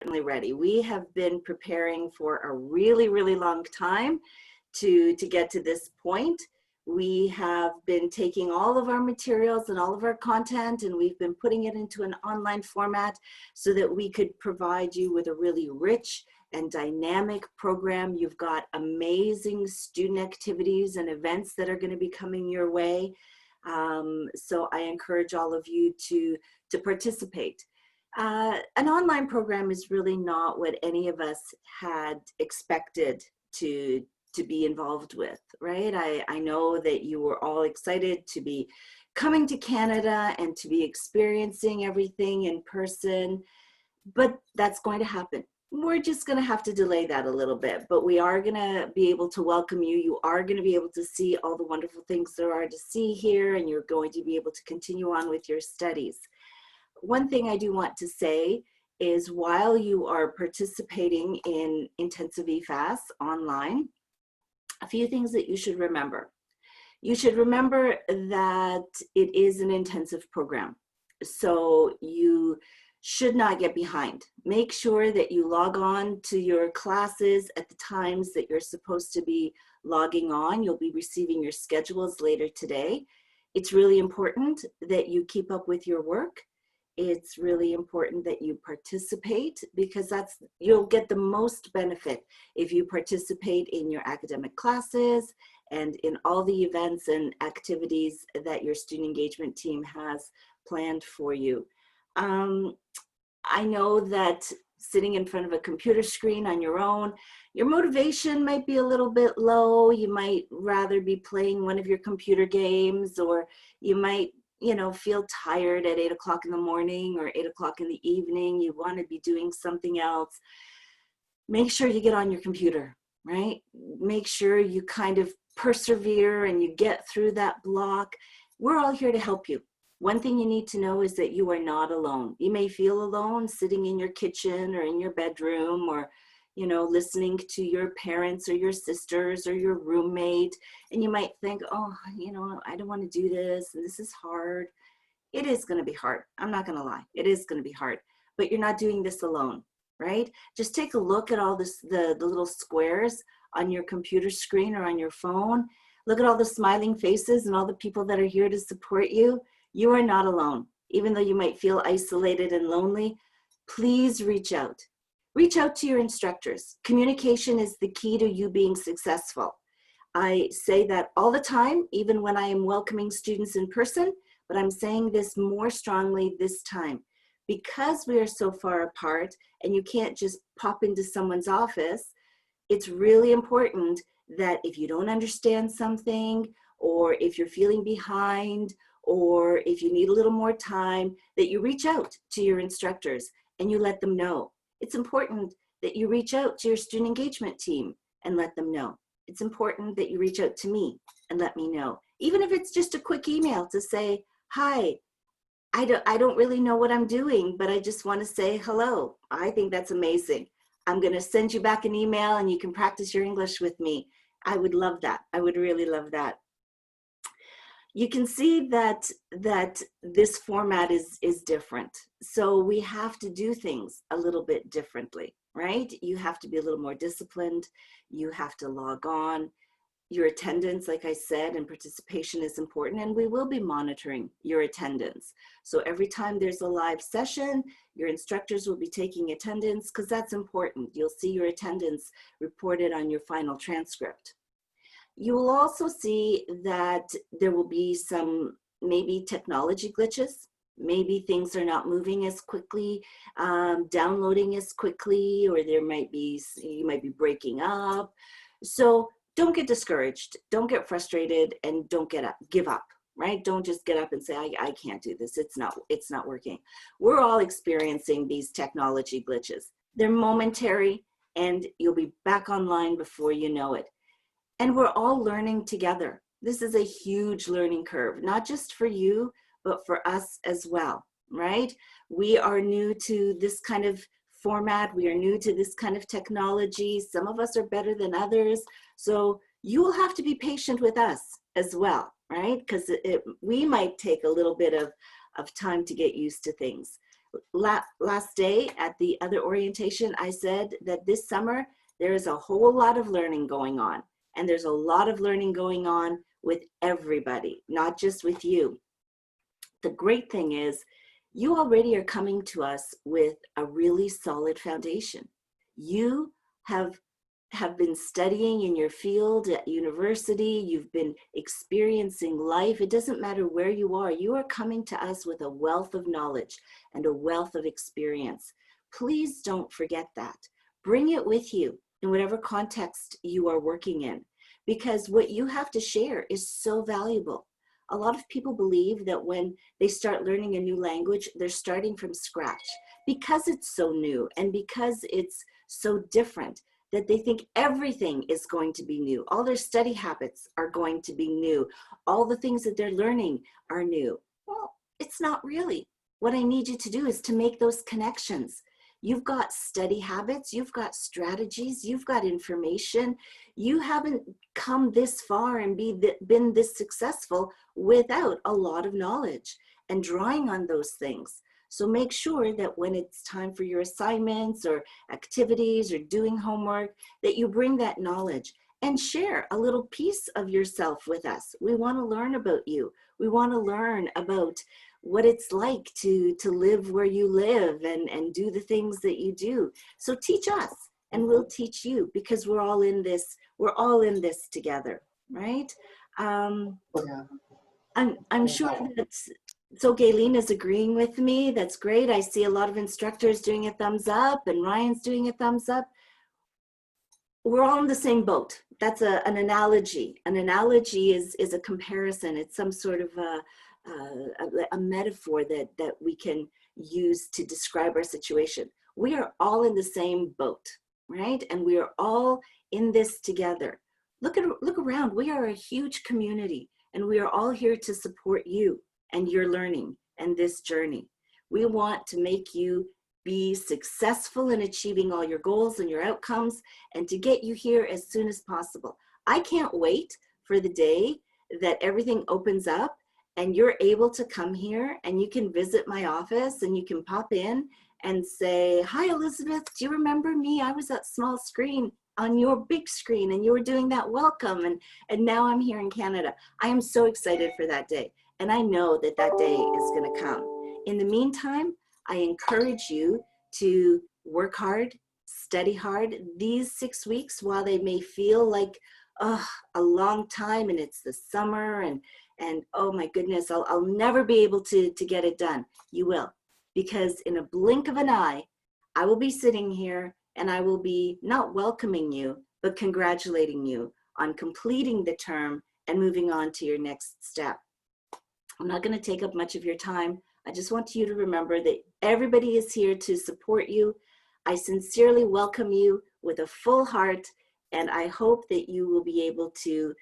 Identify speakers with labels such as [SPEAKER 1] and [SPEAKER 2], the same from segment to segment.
[SPEAKER 1] certainly ready. We have been preparing for a really, really long time to get to this point. We have been taking all of our materials and all of our content, and we've been putting it into an online format so that we could provide you with a really rich and dynamic program. You've got amazing student activities and events that are going to be coming your way. So I encourage all of you to participate. An online program is really not what any of us had expected to be involved with, right? I know that you were all excited to be coming to Canada and to be experiencing everything in person, but that's going to happen. We're just going to have to delay that a little bit, but we are going to be able to welcome you. You are going to be able to see all the wonderful things there are to see here, and you're going to be able to continue on with your studies. One thing I do want to say is while you are participating in intensive iEFAS online, a few things that you should remember. You should remember that it is an intensive program, so you should not get behind. Make sure that you log on to your classes at the times that you're supposed to be logging on. You'll be receiving your schedules later today. It's really important that you keep up with your work. It's really important that you participate, because you'll get the most benefit if you participate in your academic classes and in all the events and activities that your student engagement team has planned for you. I know that sitting in front of a computer screen on your own, your motivation might be a little bit low. You might rather be playing one of your computer games, or you might feel tired at 8 o'clock in the morning or 8 o'clock in the evening. You want to be doing something else. Make sure you get on your computer, right? Make sure you kind of persevere and you get through that block. We're all here to help you. One thing you need to know is that you are not alone. You may feel alone sitting in your kitchen or in your bedroom, or listening to your parents or your sisters or your roommate, and you might think, oh, I don't want to do this, and this is hard. It is going to be hard. I'm not going to lie. It is going to be hard, but you're not doing this alone, right? Just take a look at all the little squares on your computer screen or on your phone. Look at all the smiling faces and all the people that are here to support you. You are not alone. Even though you might feel isolated and lonely, please reach out. Reach out to your instructors. Communication is the key to you being successful. I say that all the time, even when I am welcoming students in person, but I'm saying this more strongly this time. Because we are so far apart and you can't just pop into someone's office, it's really important that if you don't understand something, or if you're feeling behind, or if you need a little more time, that you reach out to your instructors and you let them know. It's important that you reach out to your student engagement team and let them know. It's important that you reach out to me and let me know. Even if it's just a quick email to say, hi, I don't really know what I'm doing, but I just want to say hello. I think that's amazing. I'm going to send you back an email and you can practice your English with me. I would love that. I would really love that. You can see that this format is different. So we have to do things a little bit differently, right? You have to be a little more disciplined. You have to log on. Your attendance, like I said, and participation is important, and we will be monitoring your attendance. So every time there's a live session, your instructors will be taking attendance, because that's important. You'll see your attendance reported on your final transcript. You will also see that there will be some maybe technology glitches. Maybe things are not moving as quickly, downloading as quickly, or you might be breaking up. So don't get discouraged, don't get frustrated, and don't give up, right? Don't just get up and say, I can't do this, it's not working. We're all experiencing these technology glitches. They're momentary, and you'll be back online before you know it. And we're all learning together. This is a huge learning curve, not just for you, but for us as well, right? We are new to this kind of format. We are new to this kind of technology. Some of us are better than others. So you will have to be patient with us as well, right? Because we might take a little bit of time to get used to things. last day at the other orientation, I said that this summer, there is a whole lot of learning going on. And there's a lot of learning going on with everybody, not just with you. The great thing is you already are coming to us with a really solid foundation. You have been studying in your field at university, you've been experiencing life. It doesn't matter where you are coming to us with a wealth of knowledge and a wealth of experience. Please don't forget that. Bring it with you in whatever context you are working in, because what you have to share is so valuable. A lot of people believe that when they start learning a new language, they're starting from scratch because it's so new and because it's so different, that they think everything is going to be new. All their study habits are going to be new. All the things that they're learning are new. Well, it's not really. What I need you to do is to make those connections. You've got study habits, you've got strategies, you've got information. You haven't come this far and been this successful without a lot of knowledge and drawing on those things. So make sure that when it's time for your assignments or activities or doing homework, that you bring that knowledge and share a little piece of yourself with us. We want to learn about you. We want to learn about what it's like to live where you live and do the things that you do. So teach us and we'll teach you, because we're all in this together, right? I'm sure that, so Gayleen is agreeing with me. That's great. I see a lot of instructors doing a thumbs up and Ryan's doing a thumbs up. We're all in the same boat. That's an analogy. An analogy is a comparison. It's some sort of a metaphor that we can use to describe our situation. We are all in the same boat, right? And we are all in this together. Look around. We are a huge community and we are all here to support you and your learning and this journey. We want to make you be successful in achieving all your goals and your outcomes and to get you here as soon as possible. I can't wait for the day that everything opens up and you're able to come here and you can visit my office and you can pop in and say, hi, Elizabeth, do you remember me? I was that small screen on your big screen and you were doing that welcome and now I'm here in Canada. I am so excited for that day. And I know that that day is going to come. In the meantime, I encourage you to work hard, study hard. These 6 weeks, while they may feel like a long time and it's the summer and oh my goodness, I'll never be able to get it done. You will, because in a blink of an eye, I will be sitting here and I will be not welcoming you, but congratulating you on completing the term and moving on to your next step. I'm not going to take up much of your time. I just want you to remember that everybody is here to support you. I sincerely welcome you with a full heart, and I hope that you will be able to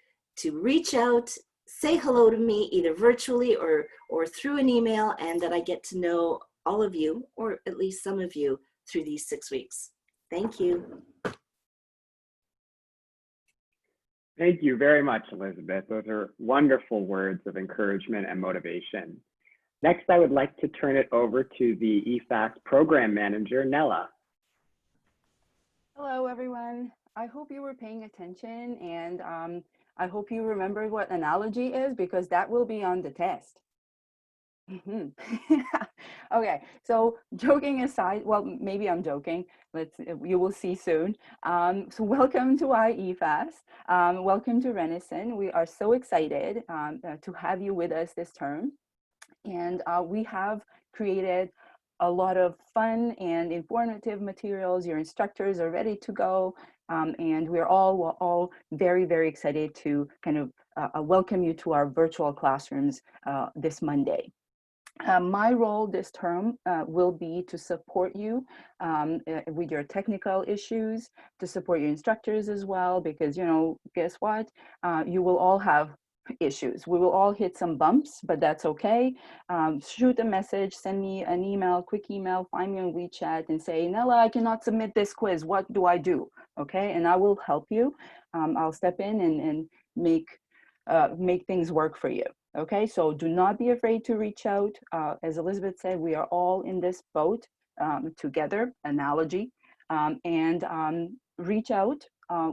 [SPEAKER 1] reach out, say hello to me either virtually or through an email, and that I get to know all of you, or at least some of you, through these 6 weeks. Thank you.
[SPEAKER 2] Thank you very much, Elizabeth. Those are wonderful words of encouragement and motivation. Next, I would like to turn it over to the iEFAS program manager, Nella.
[SPEAKER 3] Hello, everyone. I hope you were paying attention, and I hope you remember what analogy is, because that will be on the test. Okay, so joking aside, well, maybe I'm joking. You will see soon. So welcome to iEFAS. Welcome to Renison. We are so excited to have you with us this term. And we have created a lot of fun and informative materials. Your instructors are ready to go. And we're all very, very excited to kind of welcome you to our virtual classrooms this Monday. My role this term will be to support you with your technical issues, to support your instructors as well, because, you know, guess what? You will all have issues. We will all hit some bumps, but that's okay. Shoot a message, send me an email, quick email, find me on WeChat and say, Nella, I cannot submit this quiz. What do I do? Okay, and I will help you. I'll step in and make things work for you. Okay, so do not be afraid to reach out. As Elizabeth said, we are all in this boat together, analogy, and reach out.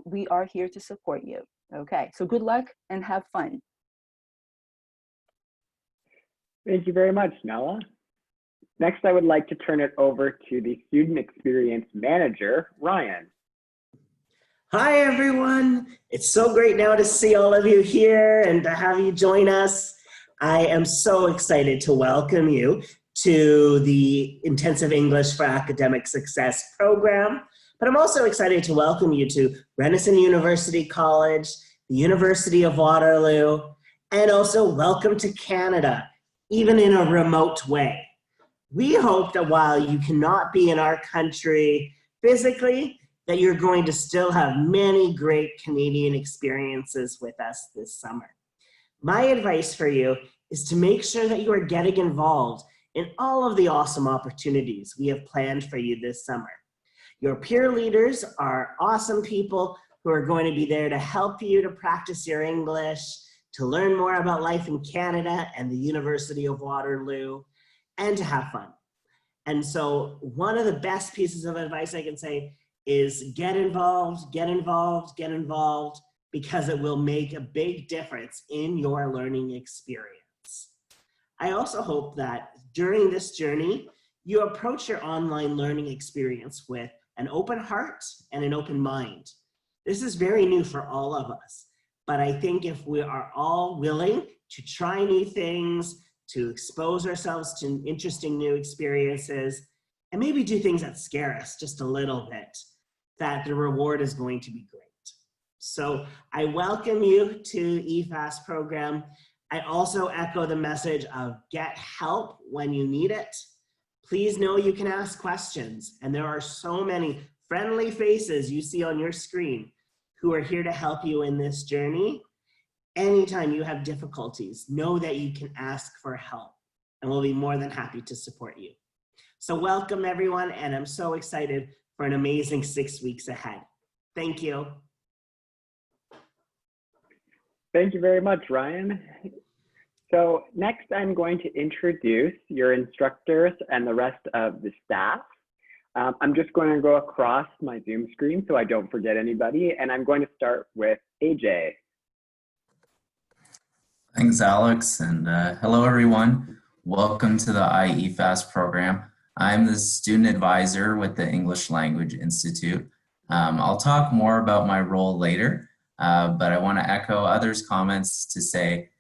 [SPEAKER 3] We are here to support you. Okay, so good luck and have fun.
[SPEAKER 2] Thank you very much, Nella. Next, I would like to turn it over to the Student Experience Manager, Ryan.
[SPEAKER 4] Hi, everyone. It's so great now to see all of you here and to have you join us. I am so excited to welcome you to the Intensive English for Academic Success program, but I'm also excited to welcome you to Renison University College, the University of Waterloo, and also welcome to Canada, even in a remote way. We hope that while you cannot be in our country physically, that you're going to still have many great Canadian experiences with us this summer. My advice for you is to make sure that you are getting involved in all of the awesome opportunities we have planned for you this summer. Your peer leaders are awesome people who are going to be there to help you to practice your English, to learn more about life in Canada and the University of Waterloo, and to have fun. And so one of the best pieces of advice I can say is get involved, get involved, get involved, because it will make a big difference in your learning experience. I also hope that during this journey, you approach your online learning experience with an open heart and an open mind. This is very new for all of us, but I think if we are all willing to try new things, to expose ourselves to interesting new experiences, and maybe do things that scare us just a little bit, that the reward is going to be great. So I welcome you to iEFAS program. I also echo the message of get help when you need it. Please know you can ask questions, and there are so many friendly faces you see on your screen who are here to help you in this journey. Anytime you have difficulties, know that you can ask for help, and we'll be more than happy to support you. So welcome everyone, and I'm so excited for an amazing 6 weeks ahead. Thank you.
[SPEAKER 2] Thank you very much, Ryan. So next, I'm going to introduce your instructors and the rest of the staff. I'm just going to go across my Zoom screen so I don't forget anybody, and I'm going to start with AJ.
[SPEAKER 5] Thanks, Alex, and hello, everyone. Welcome to the iEFAS program. I'm the student advisor with the English Language Institute. I'll talk more about my role later, but I want to echo others' comments to say,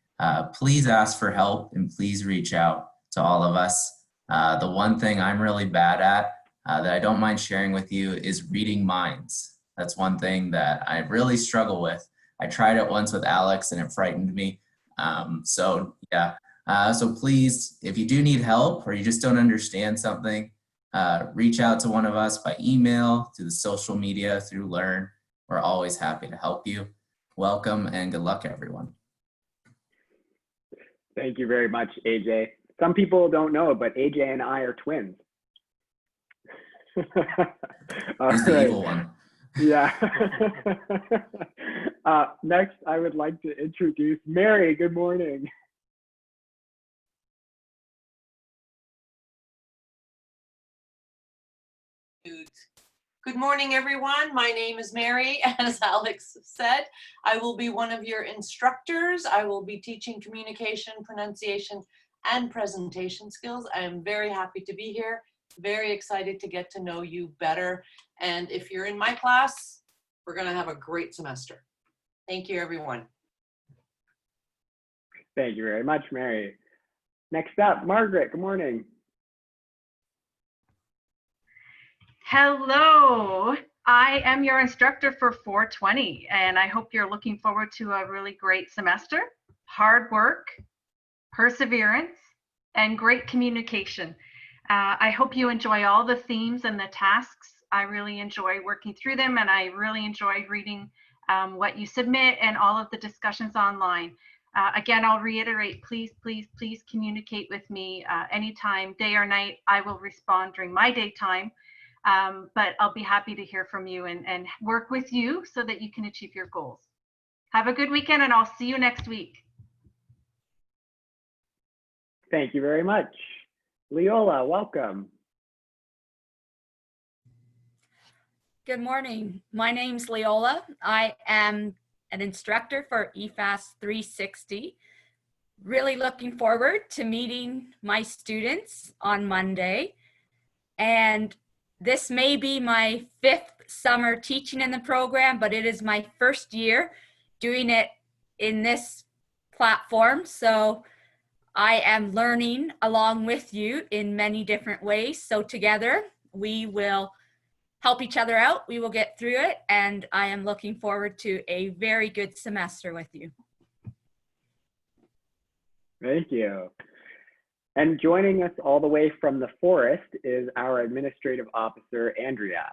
[SPEAKER 5] please ask for help and please reach out to all of us. The one thing I'm really bad at that I don't mind sharing with you is reading minds. That's one thing that I really struggle with. I tried it once with Alex and it frightened me. So please, if you do need help or you just don't understand something, reach out to one of us by email, through the social media, through Learn. We're always happy to help you. Welcome and good luck, everyone.
[SPEAKER 2] Thank you very much, AJ. Some people don't know, but AJ and I are twins.
[SPEAKER 5] He's the evil one.
[SPEAKER 2] Yeah. Next, I would like to introduce Mary. Good morning.
[SPEAKER 6] Good morning, everyone. My name is Mary. As Alex said, I will be one of your instructors. I will be teaching communication, pronunciation, and presentation skills. I am very happy to be here, very excited to get to know you better. And if you're in my class, we're going to have a great semester. Thank you, everyone.
[SPEAKER 2] Thank you very much, Mary. Next up, Margaret. Good morning.
[SPEAKER 7] Hello, I am your instructor for 420, and I hope you're looking forward to a really great semester, hard work, perseverance, and great communication. I hope you enjoy all the themes and the tasks. I really enjoy working through them, and I really enjoy reading what you submit and all of the discussions online. Again, I'll reiterate, please, please, please communicate with me anytime, day or night. I will respond during my daytime. But I'll be happy to hear from you and work with you so that you can achieve your goals. Have a good weekend, and I'll see you next week.
[SPEAKER 2] Thank you very much. Leola, welcome.
[SPEAKER 8] Good morning. My name's Leola. I am an instructor for iEFAS 360. Really looking forward to meeting my students on Monday. And this may be my 5th summer teaching in the program, but it is my first year doing it in this platform. So I am learning along with you in many different ways. So together we will help each other out. We will get through it. And I am looking forward to a very good semester with you.
[SPEAKER 2] Thank you. And joining us all the way from the forest is our administrative officer, Andrea.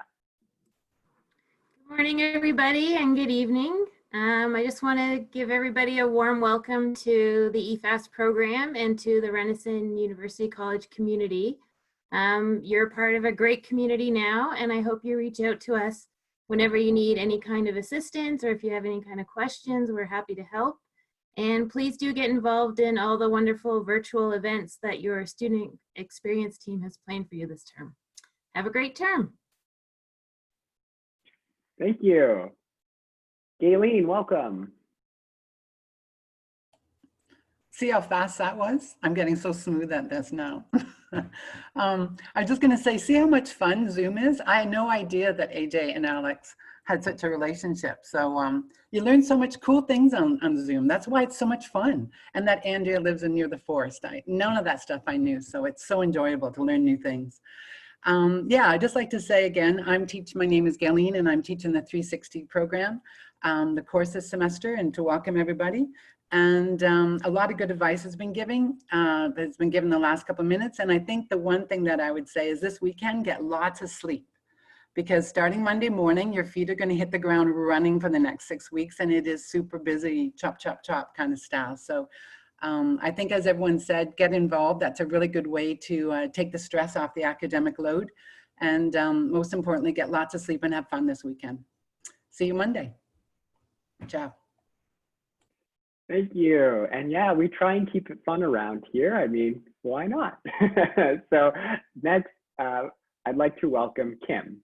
[SPEAKER 9] Good morning, everybody, and good evening. I just want to give everybody a warm welcome to the iEFAS program and to the Renison University College community. You're part of a great community now, and I hope you reach out to us whenever you need any kind of assistance or if you have any kind of questions. We're happy to help. And please do get involved in all the wonderful virtual events that your student experience team has planned for you this term. Have a great term.
[SPEAKER 2] Thank you. Gayleen, welcome.
[SPEAKER 10] See how fast that was? I'm getting so smooth at this now. I was just going to say, see how much fun Zoom is? I had no idea that AJ and Alex had such a relationship. So you learn so much cool things on Zoom. That's why it's so much fun. And that Andrea lives near the forest. None of that stuff I knew. So it's so enjoyable to learn new things. Yeah, I'd just like to say again, my name is Gayleen and I'm teaching the 360 program, the course this semester, and to welcome everybody. And a lot of good advice has been given the last couple of minutes. And I think the one thing that I would say is this weekend, get lots of sleep. Because starting Monday morning, your feet are going to hit the ground running for the next 6 weeks. And it is super busy, chop, chop, chop kind of style. So I think, as everyone said, get involved. That's a really good way to take the stress off the academic load. And most importantly, get lots of sleep and have fun this weekend. See you Monday. Ciao.
[SPEAKER 2] Thank you. And yeah, we try and keep it fun around here. I mean, why not? So next, I'd like to welcome Kim.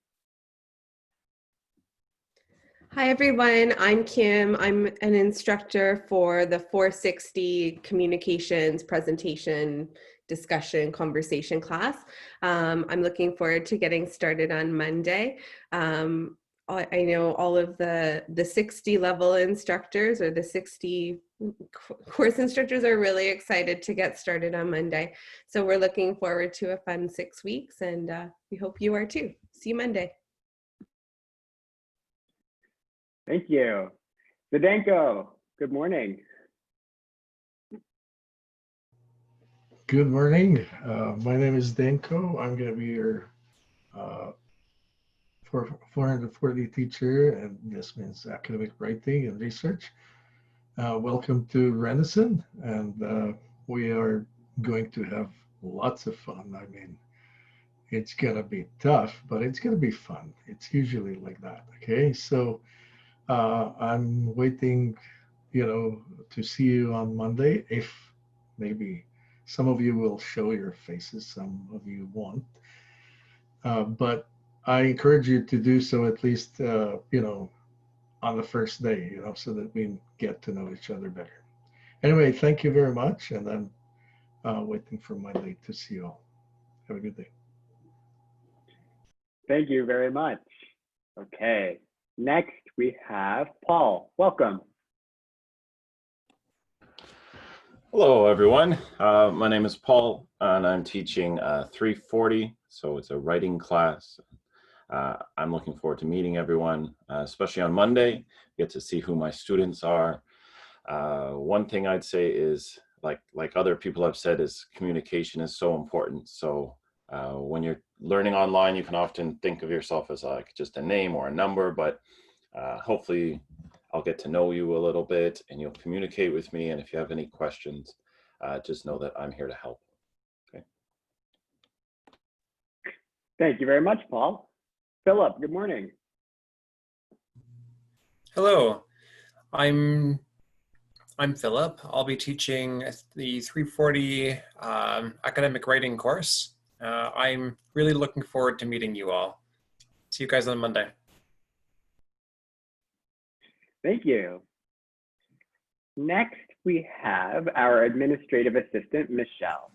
[SPEAKER 11] Hi everyone, I'm Kim. I'm an instructor for the 460 communications, presentation, discussion, conversation class. I'm looking forward to getting started on Monday. I know all of the 60 level instructors or the 60 course instructors are really excited to get started on Monday. So we're looking forward to a fun 6 weeks, and we hope you are too. See you Monday.
[SPEAKER 2] Thank you. Zdenko, good morning.
[SPEAKER 12] Good morning. My name is Zdenko. I'm going to be your 440 teacher, and this means academic writing and research. Welcome to Renison, and we are going to have lots of fun. I mean, it's going to be tough, but it's going to be fun. It's usually like that. Okay, so I'm waiting, to see you on Monday. If maybe some of you will show your faces, some of you won't. But I encourage you to do so at least, on the first day, so that we get to know each other better. Anyway, thank you very much. And I'm waiting for Monday to see you all. Have a good day.
[SPEAKER 2] Thank you very much. Okay, next we have Paul. Welcome.
[SPEAKER 13] Hello, everyone. My name is Paul, and I'm teaching 340, so it's a writing class. I'm looking forward to meeting everyone, especially on Monday, get to see who my students are. One thing I'd say is, like other people have said, is communication is so important. So when you're learning online, you can often think of yourself as like just a name or a number, but hopefully I'll get to know you a little bit and you'll communicate with me. And if you have any questions, just know that I'm here to help. Okay.
[SPEAKER 2] Thank you very much, Paul. Philip, good morning.
[SPEAKER 14] Hello, I'm I'm Philip. I'll be teaching the 340 academic writing course. I'm really looking forward to meeting you all. See you guys on Monday.
[SPEAKER 2] Thank you. Next, we have our administrative assistant, Michelle.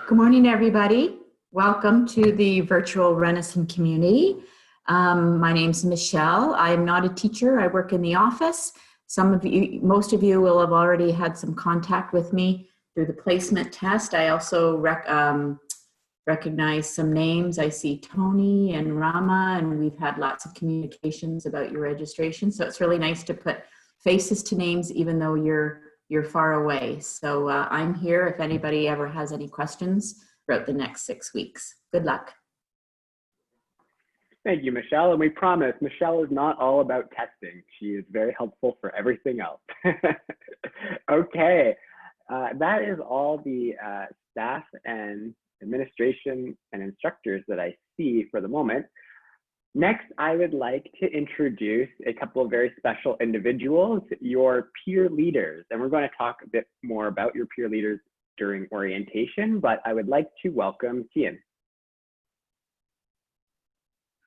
[SPEAKER 15] Good morning, everybody. Welcome to the virtual Renison community. My name's Michelle. I'm not a teacher. I work in the office. Most of you will have already had some contact with me through the placement test. I also recognize some names. I see Tony and Rama, and we've had lots of communications about your registration. So it's really nice to put faces to names, even though you're far away. So I'm here if anybody ever has any questions throughout the next 6 weeks. Good luck.
[SPEAKER 2] Thank you, Michelle. And we promise Michelle is not all about testing. She is very helpful for everything else. Okay, that is all the staff and administration and instructors that I see for the moment. Next, I would like to introduce a couple of very special individuals, your peer leaders. And we're going to talk a bit more about your peer leaders during orientation, but I would like to welcome Tian.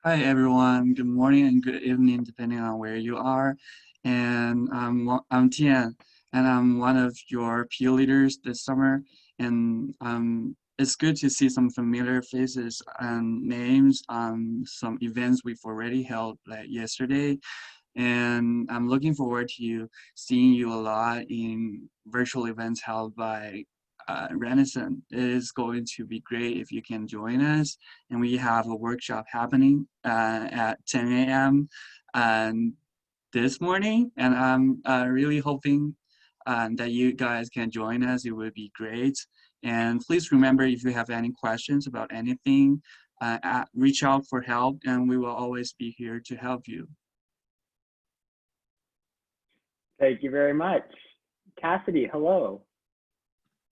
[SPEAKER 16] Hi, everyone. Good morning and good evening, depending on where you are. And I'm Tian, and I'm one of your peer leaders this summer. And it's good to see some familiar faces and names on some events we've already held like yesterday. And I'm looking forward to seeing you a lot in virtual events held by Renison. It is going to be great if you can join us. And we have a workshop happening at 10 a.m. This morning. And I'm really hoping that you guys can join us. It would be great. And please remember, if you have any questions about anything, reach out for help, and we will always be here to help you.
[SPEAKER 2] Thank you very much. Cassidy, hello.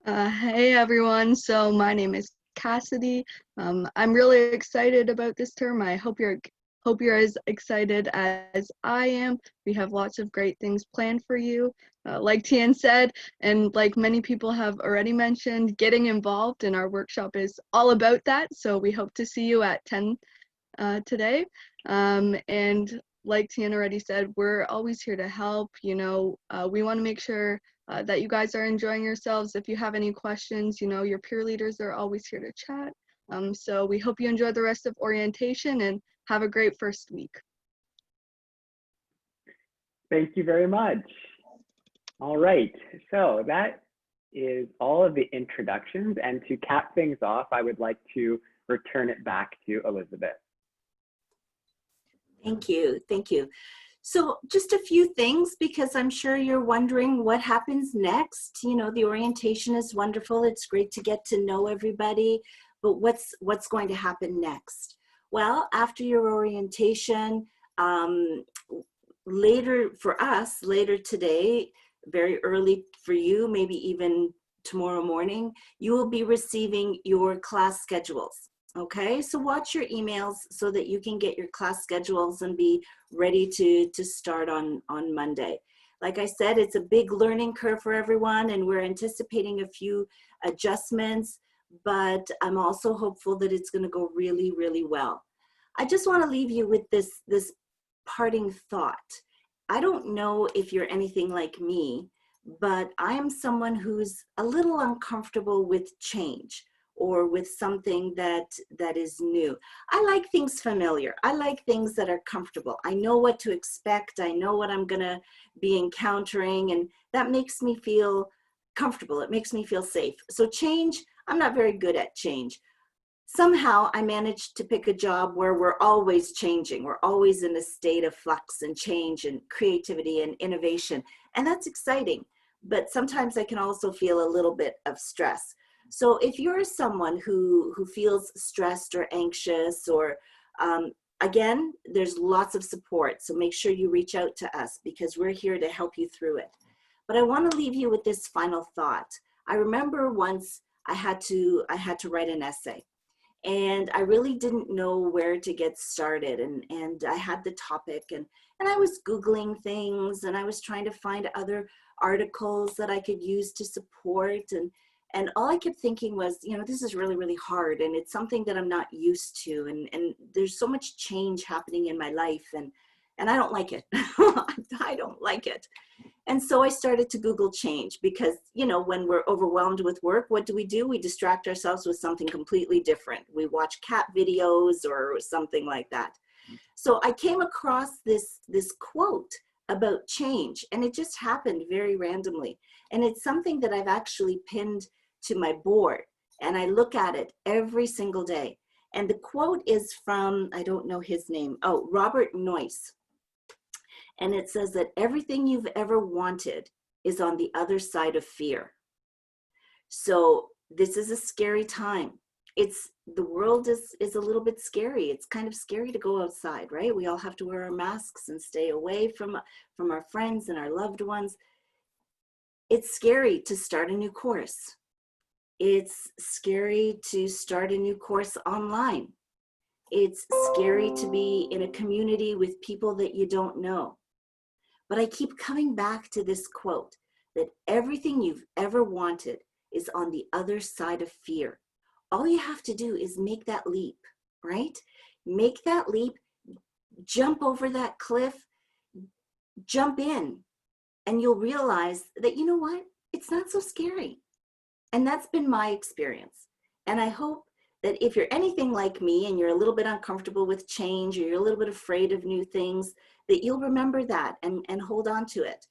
[SPEAKER 17] Hey everyone, so my name is Cassidy. I'm really excited about this term. I hope you're as excited as I am. We have lots of great things planned for you. Like Tian said, and like many people have already mentioned, getting involved in our workshop is all about that. So we hope to see you at 10 today. And like Tian already said, we're always here to help. You know, we want to make sure that you guys are enjoying yourselves. If you have any questions, you know, your peer leaders are always here to chat. So we hope you enjoy the rest of orientation and have a great first week.
[SPEAKER 2] Thank you very much. All right, so that is all of the introductions. And to cap things off, I would like to return it back to Elizabeth.
[SPEAKER 1] Thank you, thank you. So just a few things, because I'm sure you're wondering what happens next. You know, the orientation is wonderful. It's great to get to know everybody, but what's going to happen next? Well, after your orientation, later for us, later today, very early for you, maybe even tomorrow morning, you will be receiving your class schedules. Okay, so watch your emails so that you can get your class schedules and be ready to start on Monday. Like I said, it's a big learning curve for everyone, and we're anticipating a few adjustments, but I'm also hopeful that it's going to go really, really well. I just want to leave you with this parting thought. I don't know if you're anything like me, but I am someone who's a little uncomfortable with change, or with something that is new. I like things familiar. I like things that are comfortable. I know what to expect. I know what I'm gonna be encountering, and that makes me feel comfortable. It makes me feel safe. So change, I'm not very good at change. Somehow I managed to pick a job where we're always changing. We're always in a state of flux and change and creativity and innovation. And that's exciting. But sometimes I can also feel a little bit of stress. So if you're someone who feels stressed or anxious, or again, there's lots of support. So make sure you reach out to us, because we're here to help you through it. But I want to leave you with this final thought. I remember once I had to write an essay. And I really didn't know where to get started. And I had the topic, and I was Googling things, and I was trying to find other articles that I could use to support. And all I kept thinking was, you know, this is really, really hard, and it's something that I'm not used to. And there's so much change happening in my life, and I don't like it. I don't like it. And so I started to Google change because, you know, when we're overwhelmed with work, what do? We distract ourselves with something completely different. We watch cat videos or something like that. So I came across this quote about change, and it just happened very randomly. And it's something that I've actually pinned to my board, and I look at it every single day. And the quote is from, I don't know his name, Robert Noyce. And it says that everything you've ever wanted is on the other side of fear. So this is a scary time. The world is a little bit scary. It's kind of scary to go outside, right? We all have to wear our masks and stay away from our friends and our loved ones. It's scary to start a new course. It's scary to start a new course online. It's scary to be in a community with people that you don't know. But I keep coming back to this quote, that everything you've ever wanted is on the other side of fear. All you have to do is make that leap, right? Make that leap, jump over that cliff, jump in, and you'll realize that, you know what? It's not so scary. And that's been my experience. And I hope that if you're anything like me and you're a little bit uncomfortable with change, or you're a little bit afraid of new things, that you'll remember that and hold on to it.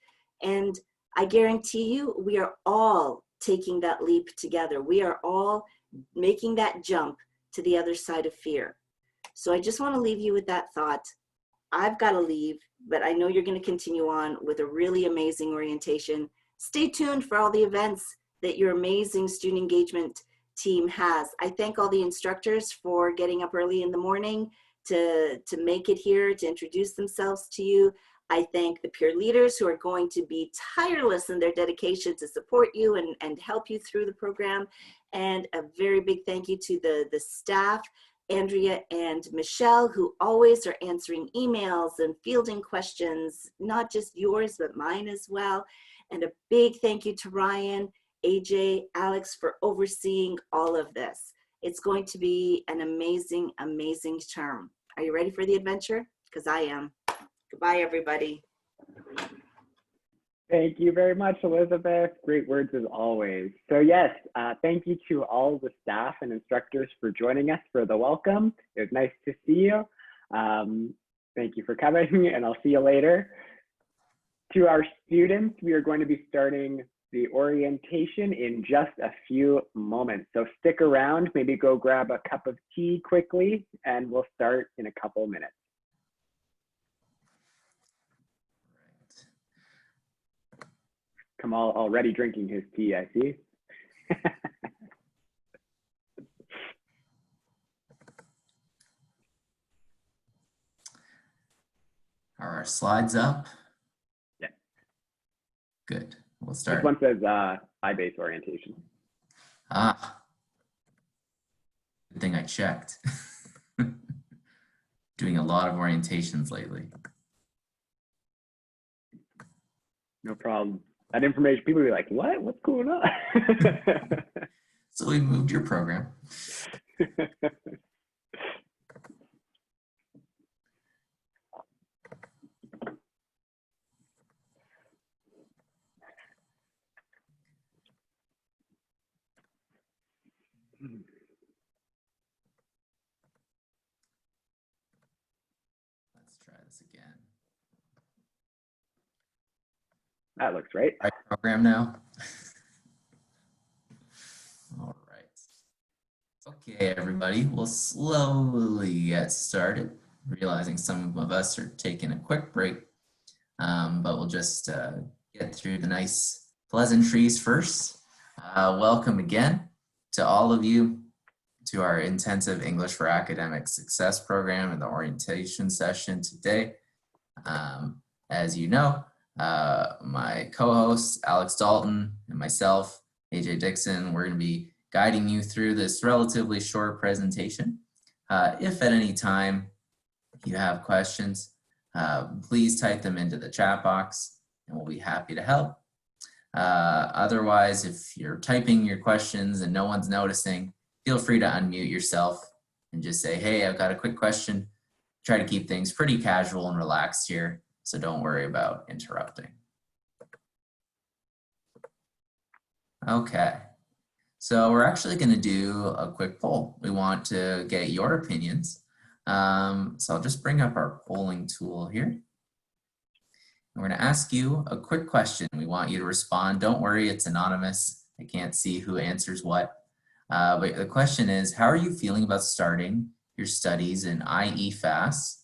[SPEAKER 1] And I guarantee you, we are all taking that leap together. We are all making that jump to the other side of fear. So I just want to leave you with that thought. I've got to leave, but I know you're going to continue on with a really amazing orientation. Stay tuned for all the events that your amazing student engagement team has. I thank all the instructors for getting up early in the morning to make it here, to introduce themselves to you. I thank the peer leaders who are going to be tireless in their dedication to support you and help you through the program. And a very big thank you to the staff, Andrea and Michelle, who always are answering emails and fielding questions, not just yours, but mine as well. And a big thank you to Ryan, AJ, Alex for overseeing all of this. It's going to be an amazing, amazing term. Are you ready for the adventure? Because I am. Goodbye, everybody.
[SPEAKER 2] Thank you very much, Elizabeth. Great words as always. So yes, thank you to all the staff and instructors for joining us for the welcome. It was nice to see you. Thank you for coming, and I'll see you later. To our students, we are going to be starting the orientation in just a few moments. So stick around, maybe go grab a cup of tea quickly, and we'll start in a couple minutes. Kamal already drinking his tea, I see.
[SPEAKER 5] Are our slides up?
[SPEAKER 2] Yeah.
[SPEAKER 5] Good. We'll start.
[SPEAKER 2] This one says iBase orientation.
[SPEAKER 5] Ah. Good thing I checked. Doing a lot of orientations lately.
[SPEAKER 2] No problem. That information, people will be like, what? What's going on?
[SPEAKER 5] So we moved your program. Let's try this again.
[SPEAKER 2] That looks right.
[SPEAKER 5] Right program now. All right. Okay, everybody, we'll slowly get started, realizing some of us are taking a quick break, but we'll just get through the nice pleasantries first. Welcome again to all of you to our intensive English for Academic Success program and the orientation session today. As you know, my co-host Alex Dalton and myself, AJ Dixon, we're going to be guiding you through this relatively short presentation. If at any time you have questions, please type them into the chat box and we'll be happy to help. Otherwise, if you're typing your questions and no one's noticing, feel free to unmute yourself and just say, hey, I've got a quick question. Try to keep things pretty casual and relaxed here, so don't worry about interrupting. Okay, so we're actually going to do a quick poll. We want to get your opinions. So I'll just bring up our polling tool here. We're going to ask you a quick question. We want you to respond. Don't worry, it's anonymous. I can't see who answers what. But the question is, how are you feeling about starting your studies in iEFAS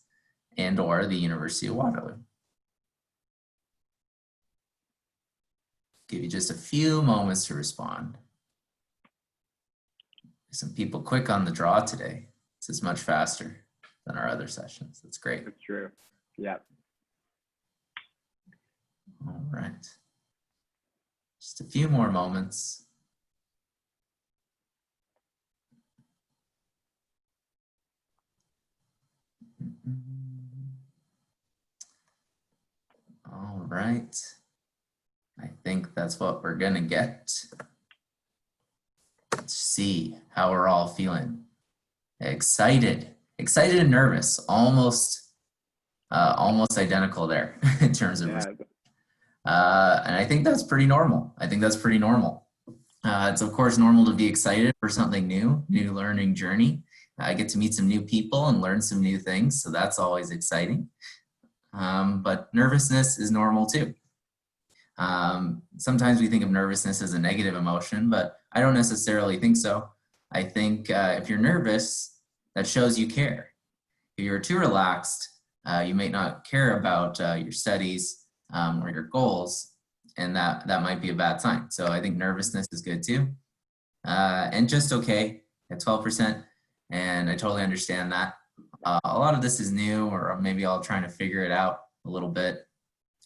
[SPEAKER 5] and or the University of Waterloo? Give you just a few moments to respond. Some people quick on the draw today. This is much faster than our other sessions. That's great.
[SPEAKER 2] That's true. Yeah.
[SPEAKER 5] All right. Just a few more moments. All right. I think that's what we're gonna get. Let's see how we're all feeling. Excited and nervous, almost identical there in terms of.
[SPEAKER 2] Yeah.
[SPEAKER 5] And I think that's pretty normal. It's of course normal to be excited for something new learning journey. I get to meet some new people and learn some new things, so that's always exciting. But nervousness is normal too. Sometimes we think of nervousness as a negative emotion, but I don't necessarily think so. I think if you're nervous, that shows you care. If you're too relaxed, you may not care about your studies or your goals, and that might be a bad sign. So I think nervousness is good too. And just okay at 12%, and I totally understand that. A lot of this is new, or maybe all trying to figure it out a little bit.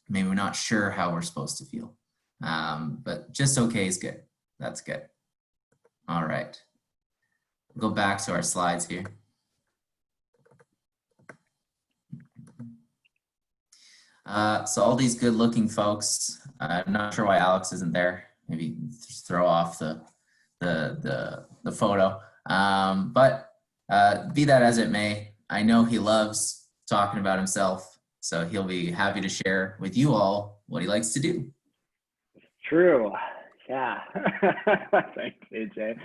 [SPEAKER 5] Maybe we're not sure how we're supposed to feel, but just okay is good. That's good. All right. Go back to our slides here. So all these good looking folks, I'm not sure why Alex isn't there. Maybe just throw off the photo. But be that as it may, I know he loves talking about himself, so he'll be happy to share with you all what he likes to do.
[SPEAKER 2] True. Yeah. Thanks, AJ.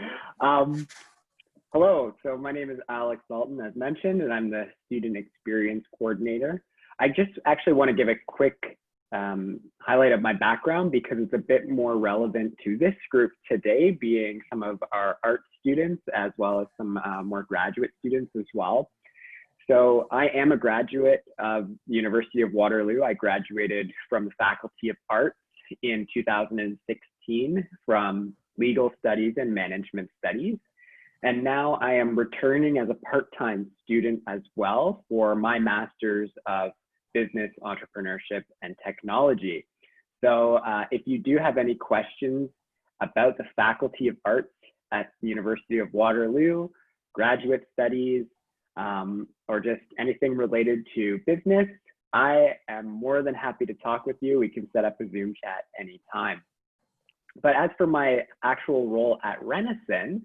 [SPEAKER 2] Hello. So my name is Alex Dalton, as mentioned, and I'm the Student Experience Coordinator. I just actually want to give a quick highlight of my background because it's a bit more relevant to this group today, being some of our art students as well as some more graduate students as well. So I am a graduate of the University of Waterloo. I graduated from the Faculty of Arts in 2016 from Legal Studies and Management Studies. And now I am returning as a part-time student as well for my Master's of Business, Entrepreneurship, and Technology. So if you do have any questions about the Faculty of Arts at the University of Waterloo, graduate studies, or just anything related to business, I am more than happy to talk with you. We can set up a Zoom chat anytime. But as for my actual role at Renison,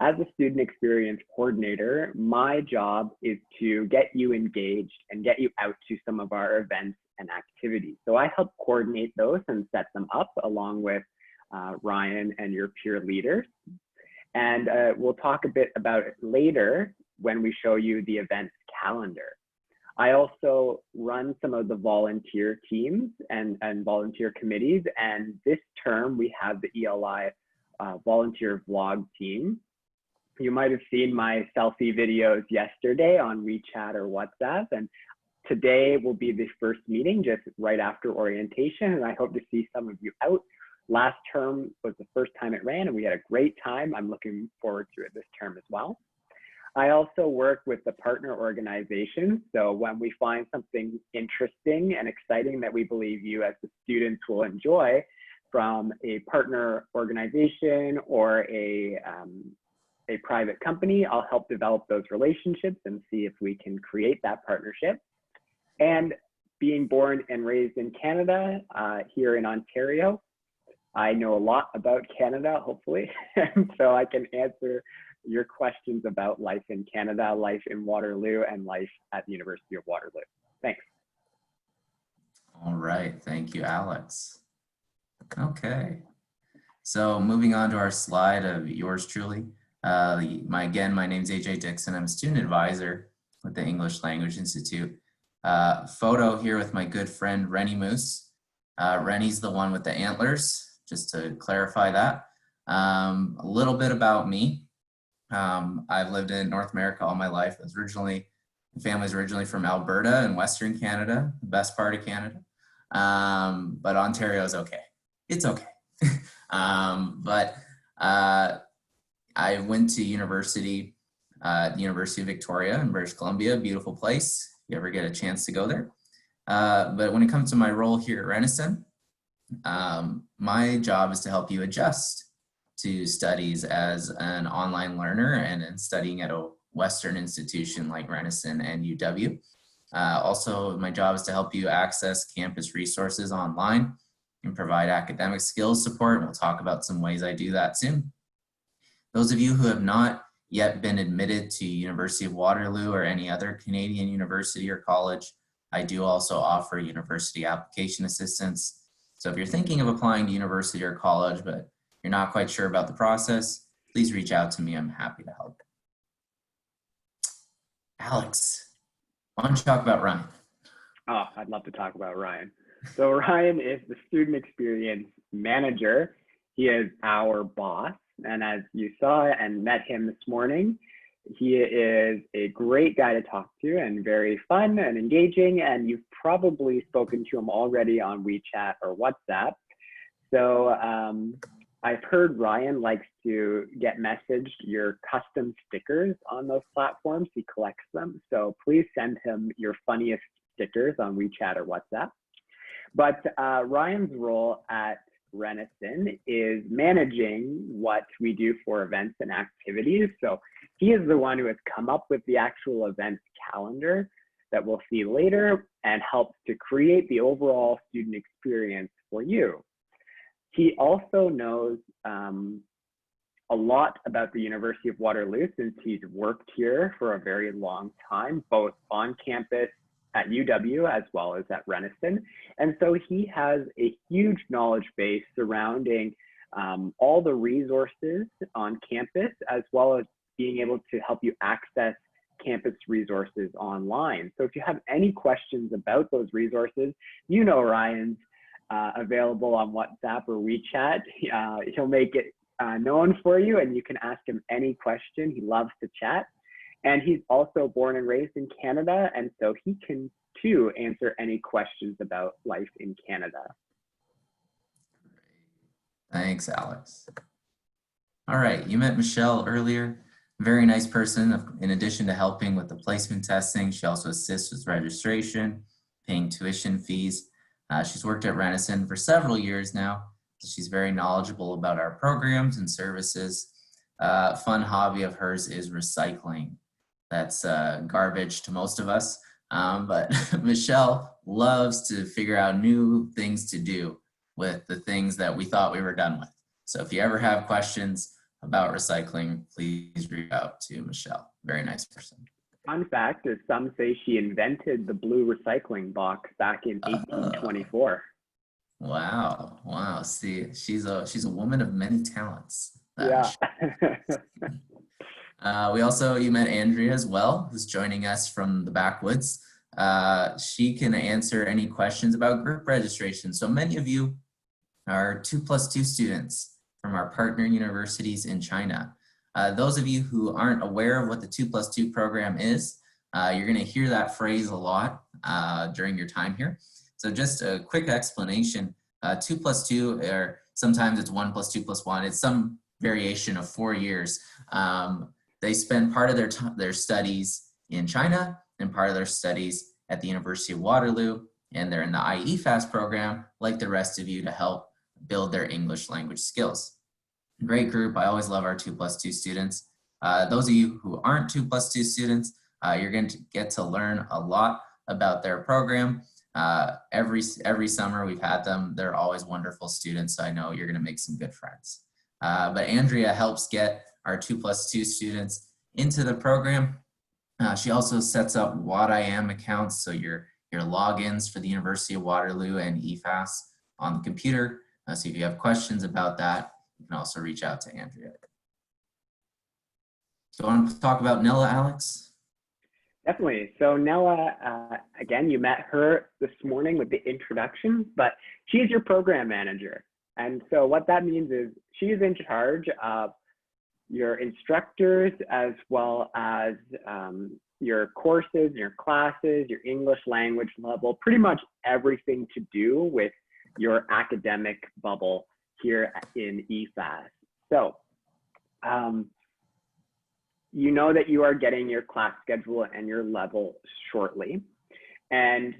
[SPEAKER 2] as a student experience coordinator, my job is to get you engaged and get you out to some of our events and activities. So I help coordinate those and set them up along with Ryan and your peer leaders. And we'll talk a bit about it later when we show you the events calendar. I also run some of the volunteer teams and volunteer committees. And this term, we have the ELI volunteer vlog team. You might have seen my selfie videos yesterday on WeChat or WhatsApp. And today will be the first meeting just right after orientation. And I hope to see some of you out. Last term was the first time it ran and we had a great time. I'm looking forward to it this term as well. I also work with the partner organizations. So when we find something interesting and exciting that we believe you as the students will enjoy, from a partner organization or a private company, I'll help develop those relationships and see if we can create that partnership. And being born and raised in Canada, here in Ontario, I know a lot about Canada, hopefully, so I can answer your questions about life in Canada, life in Waterloo, and life at the University of Waterloo. Thanks.
[SPEAKER 5] All right, thank you, Alex. Okay, so moving on to our slide of yours truly. My name is AJ Dixon. I'm a student advisor with the English Language Institute. Photo here with my good friend Rennie Moose. Rennie's the one with the antlers, just to clarify that. A little bit about me. I've lived in North America all my life. My family's originally from Alberta in Western Canada, the best part of Canada. But Ontario's okay. It's okay. I went to university, the University of Victoria in British Columbia, beautiful place, if you ever get a chance to go there. But when it comes to my role here at Renison, my job is to help you adjust to studies as an online learner and in studying at a Western institution like Renison and UW. Also, my job is to help you access campus resources online and provide academic skills support. We'll talk about some ways I do that soon. Those of you who have not yet been admitted to University of Waterloo or any other Canadian university or college, I do also offer university application assistance. So if you're thinking of applying to university or college, but you're not quite sure about the process, please reach out to me. I'm happy to help. Alex, why don't you talk about Ryan?
[SPEAKER 2] Oh, I'd love to talk about Ryan. So Ryan is the student experience manager. He is our boss. And as you saw and met him this morning, he is a great guy to talk to and very fun and engaging. And you've probably spoken to him already on WeChat or WhatsApp. So I've heard Ryan likes to get messaged your custom stickers on those platforms. He collects them. So please send him your funniest stickers on WeChat or WhatsApp. But Ryan's role at Renison is managing what we do for events and activities. So he is the one who has come up with the actual events calendar that we'll see later and helps to create the overall student experience for you. He also knows a lot about the University of Waterloo since he's worked here for a very long time, both on campus at UW as well as at Renison. And so he has a huge knowledge base surrounding all the resources on campus, as well as being able to help you access campus resources online. So if you have any questions about those resources, you know Ryan's available on WhatsApp or WeChat. He'll make it known for you and you can ask him any question. He loves to chat. And he's also born and raised in Canada, and so he can too answer any questions about life in Canada.
[SPEAKER 5] Thanks, Alex. All right, you met Michelle earlier. Very nice person. In addition to helping with the placement testing, she also assists with registration, paying tuition fees. She's worked at Renison for several years now, so she's very knowledgeable about our programs and services. Fun hobby of hers is recycling. That's garbage to most of us, but Michelle loves to figure out new things to do with the things that we thought we were done with. So if you ever have questions about recycling, please reach out to Michelle. Very nice person.
[SPEAKER 2] Fun fact is some say she invented the blue recycling box back in 1824.
[SPEAKER 5] Wow, wow. See, she's a woman of many talents.
[SPEAKER 2] Yeah.
[SPEAKER 5] You met Andrea as well, who's joining us from the backwoods. She can answer any questions about group registration. So many of you are 2+2 students from our partner universities in China. Those of you who aren't aware of what the 2+2 program is, you're gonna hear that phrase a lot during your time here. So just a quick explanation, 2+2, or sometimes it's 1 + 2 + 1, it's some variation of 4 years. They spend part of their studies in China and part of their studies at the University of Waterloo, and they're in the iEFAS program, like the rest of you, to help build their English language skills. Great group. I always love our 2+2 students. Those of you who aren't 2+2 students, you're going to get to learn a lot about their program. Every summer we've had them. They're always wonderful students, so I know you're going to make some good friends. But Andrea helps get our 2+2 students into the program. She also sets up What I Am accounts, so your logins for the University of Waterloo and iEFAS on the computer. So if you have questions about that, you can also reach out to Andrea. So I want to talk about Nella, Alex?
[SPEAKER 2] Definitely. So Nella, again, you met her this morning with the introduction, but she's your program manager. And so what that means is she's in charge of your instructors as well as your courses, your classes, your English language level, pretty much everything to do with your academic bubble here in iEFAS. So you know that you are getting your class schedule and your level shortly. And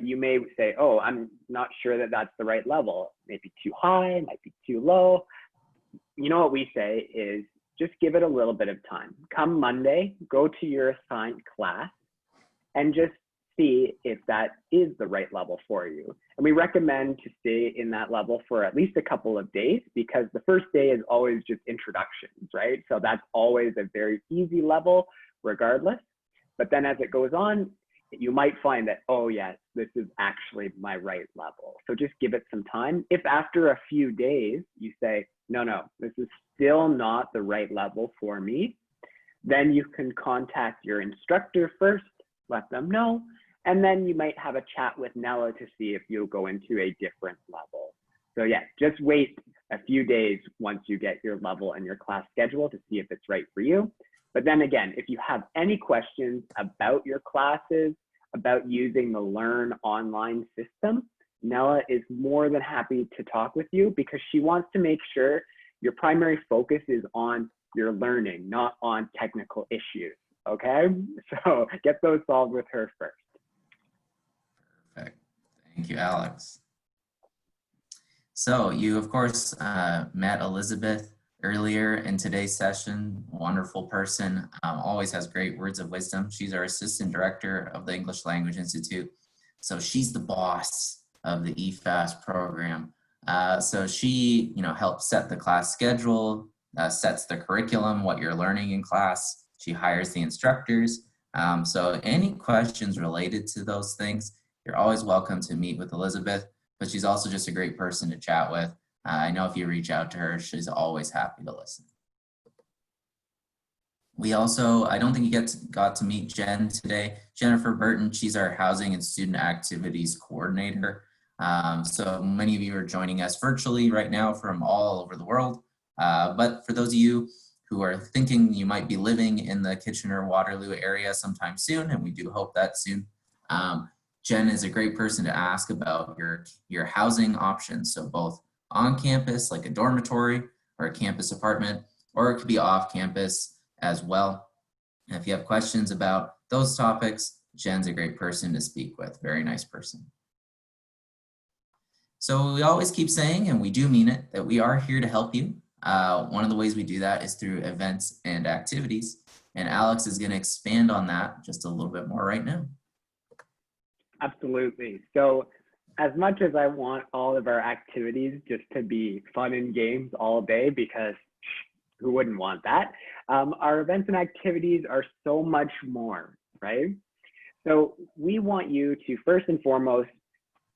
[SPEAKER 2] you may say, oh, I'm not sure that that's the right level. It may be too high, it might be too low. You know what we say is just give it a little bit of time. Come Monday, go to your assigned class and just see if that is the right level for you. And we recommend to stay in that level for at least a couple of days, because the first day is always just introductions, right? So that's always a very easy level regardless. But then as it goes on, you might find that, oh yes, this is actually my right level. So just give it some time. If after a few days you say, no, this is still not the right level for me, then you can contact your instructor first, let them know, and then you might have a chat with Nella to see if you'll go into a different level. So yeah, just wait a few days once you get your level and your class schedule to see if it's right for you. But then again, if you have any questions about your classes, about using the Learn online system, Nella is more than happy to talk with you, because she wants to make sure your primary focus is on your learning, not on technical issues, okay? So get those solved with her first.
[SPEAKER 5] Perfect. Thank you, Alex. So you, of course, met Elizabeth earlier in today's session. Wonderful person, always has great words of wisdom. She's our assistant director of the English Language Institute. So she's the boss of the iEFAS program. So she, helps set the class schedule, sets the curriculum, what you're learning in class. She hires the instructors. So any questions related to those things, you're always welcome to meet with Elizabeth, but she's also just a great person to chat with. I know if you reach out to her, she's always happy to listen. We also, I don't think you got to meet Jen today. Jennifer Burton, she's our Housing and Student Activities Coordinator. So many of you are joining us virtually right now from all over the world. But for those of you who are thinking you might be living in the Kitchener-Waterloo area sometime soon, and we do hope that soon, Jen is a great person to ask about your housing options. So both on campus, like a dormitory or a campus apartment, or it could be off campus as well. And if you have questions about those topics, Jen's a great person to speak with, very nice person. So we always keep saying, and we do mean it, that we are here to help you. One of the ways we do that is through events and activities. And Alex is going to expand on that just a little bit more right now. Absolutely. So as much as I want all of our activities just to be fun and games all day, because who wouldn't want that? Our events and activities are so much more, right? So we want you to first and foremost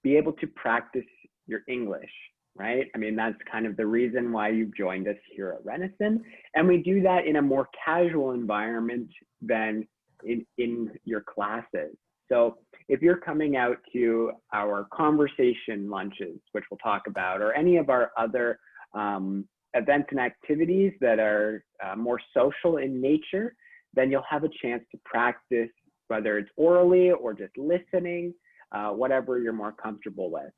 [SPEAKER 5] be able to practice your English, right? I mean, that's kind of the reason why you've joined us here at Renison. And we do that in a more casual environment than in your classes. So if you're coming out to our conversation lunches, which we'll talk about, or any of our other events and activities that are more social in nature, then you'll have a chance to practice, whether it's orally or just listening, whatever you're more comfortable with.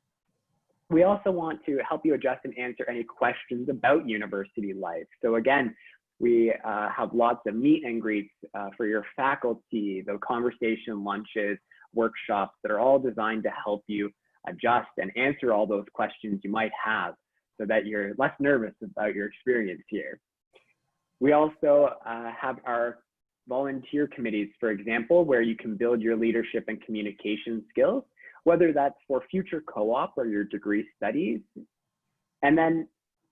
[SPEAKER 5] We also want to help you adjust and answer any questions about university life. So again, we have lots of meet and greets for your faculty, the conversation lunches, workshops that are all designed to help you adjust and answer all those questions you might have
[SPEAKER 2] so that you're less nervous about your experience here. We also have our volunteer committees, for example, where you can build your leadership and communication skills, whether that's for future co-op or your degree studies. And then,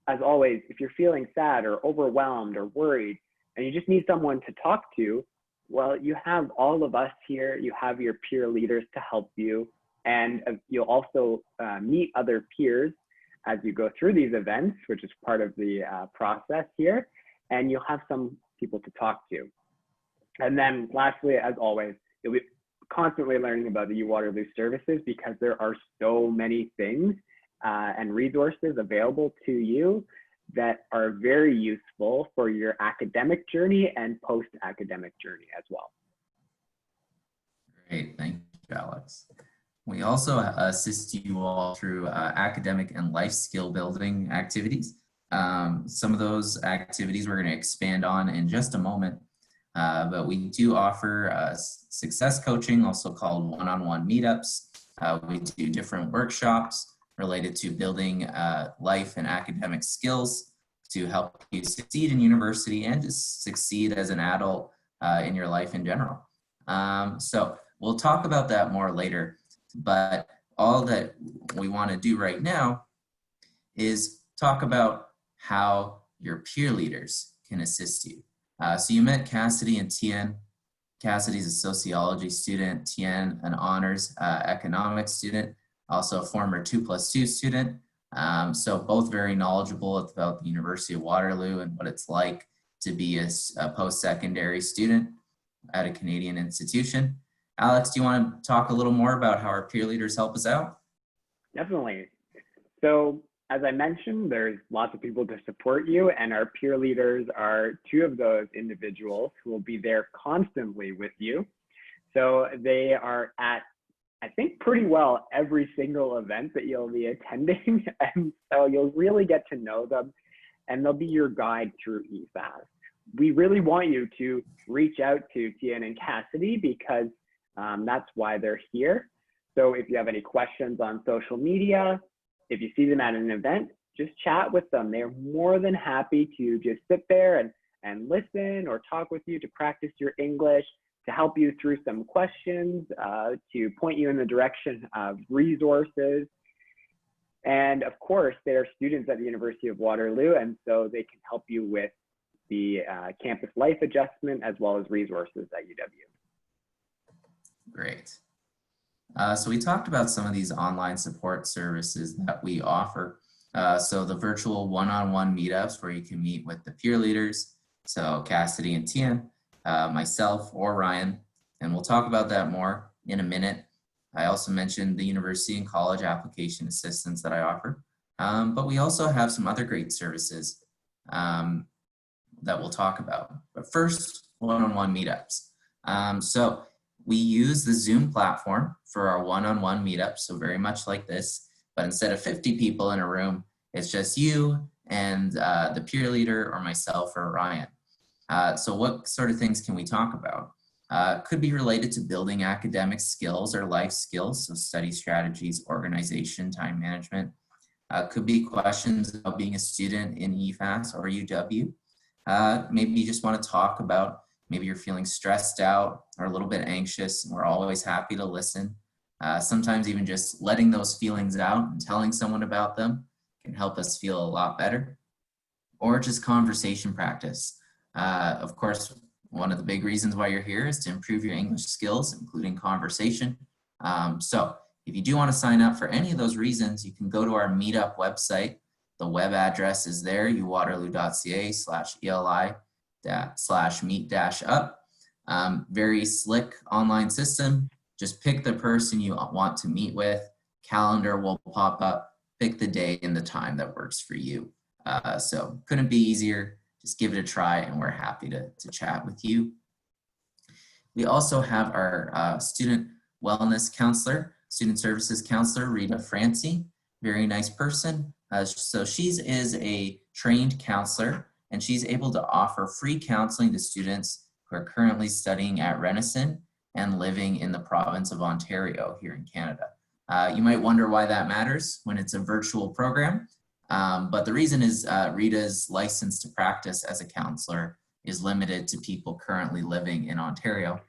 [SPEAKER 2] as always, if you're feeling sad or overwhelmed or worried, and you just need someone to talk to, well, you have all of us here. You have your peer leaders to help you, and you'll also meet other peers as you go through these events, which is part of the process here, and you'll have some people to talk to. And then lastly, as always, you'll be constantly learning about the UWaterloo services, because there are so many things and resources available to you that are very useful for your academic journey and post-academic journey as well.
[SPEAKER 5] Great, thank you, Alex. We also assist you all through academic and life skill building activities. Some of those activities we're going to expand on in just a moment, but we do offer success coaching, also called one-on-one meetups. We do different workshops related to building life and academic skills to help you succeed in university and just succeed as an adult in your life in general. So we'll talk about that more later, but all that we want to do right now is talk about how your peer leaders can assist you. So you met Cassidy and Tien. Cassidy's a sociology student, Tien an honors economics student, also a former 2+2 student. So both very knowledgeable about the University of Waterloo and what it's like to be a post-secondary student at a Canadian institution. Alex, do you want to talk a little more about how our peer leaders help us out?
[SPEAKER 2] Definitely. So as I mentioned, there's lots of people to support you, and our peer leaders are two of those individuals who will be there constantly with you. So they are at, I think, pretty well every single event that you'll be attending, and so you'll really get to know them, and they'll be your guide through iEFAS. We really want you to reach out to Tien and Cassidy, because that's why they're here. So if you have any questions on social media, if you see them at an event, just chat with them. They're more than happy to just sit there and listen or talk with you to practice your English, to help you through some questions, to point you in the direction of resources. And of course, they're students at the University of Waterloo, and so they can help you with the campus life adjustment as well as resources at UW.
[SPEAKER 5] Great. So we talked about some of these online support services that we offer. So the virtual one-on-one meetups where you can meet with the peer leaders, so Cassidy and Tien, myself or Ryan, and we'll talk about that more in a minute. I also mentioned the university and college application assistance that I offer, but we also have some other great services that we'll talk about. But first, one-on-one meetups. So we use the Zoom platform for our one-on-one meetups, so very much like this, but instead of 50 people in a room, it's just you and the peer leader or myself or Ryan. So what sort of things can we talk about? Could be related to building academic skills or life skills, so study strategies, organization, time management. Could be questions about being a student in iEFAS or UW. Maybe you just want to talk about, maybe you're feeling stressed out or a little bit anxious, and we're always happy to listen. Sometimes even just letting those feelings out and telling someone about them can help us feel a lot better. Or just conversation practice. Of course, one of the big reasons why you're here is to improve your English skills, including conversation. So if you do want to sign up for any of those reasons, you can go to our Meetup website. The web address is there, uwaterloo.ca/eli/meet-up. Very slick online system. Just pick the person you want to meet with. Calendar will pop up. Pick the day and the time that works for you. So couldn't be easier. Just give it a try, and we're happy to chat with you. We also have our student wellness counselor, student services counselor, Rita Francie, very nice person. So she is a trained counselor, and she's able to offer free counseling to students who are currently studying at Renison and living in the province of Ontario here in Canada. You might wonder why that matters when it's a virtual program. But the reason is Rita's license to practice as a counselor is limited to people currently living in Ontario.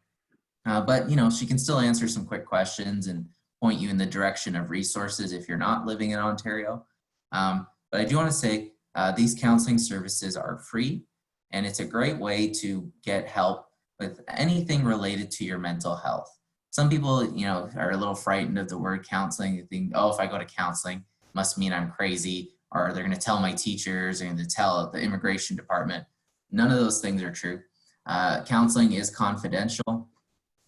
[SPEAKER 5] But you know, she can still answer some quick questions and point you in the direction of resources if you're not living in Ontario. But I do want to say these counseling services are free, and it's a great way to get help with anything related to your mental health. Some people, you know, are a little frightened of the word counseling. They think, oh, if I go to counseling, must mean I'm crazy, or they're going to tell my teachers, they're going to tell the immigration department. None of those things are true. Counseling is confidential.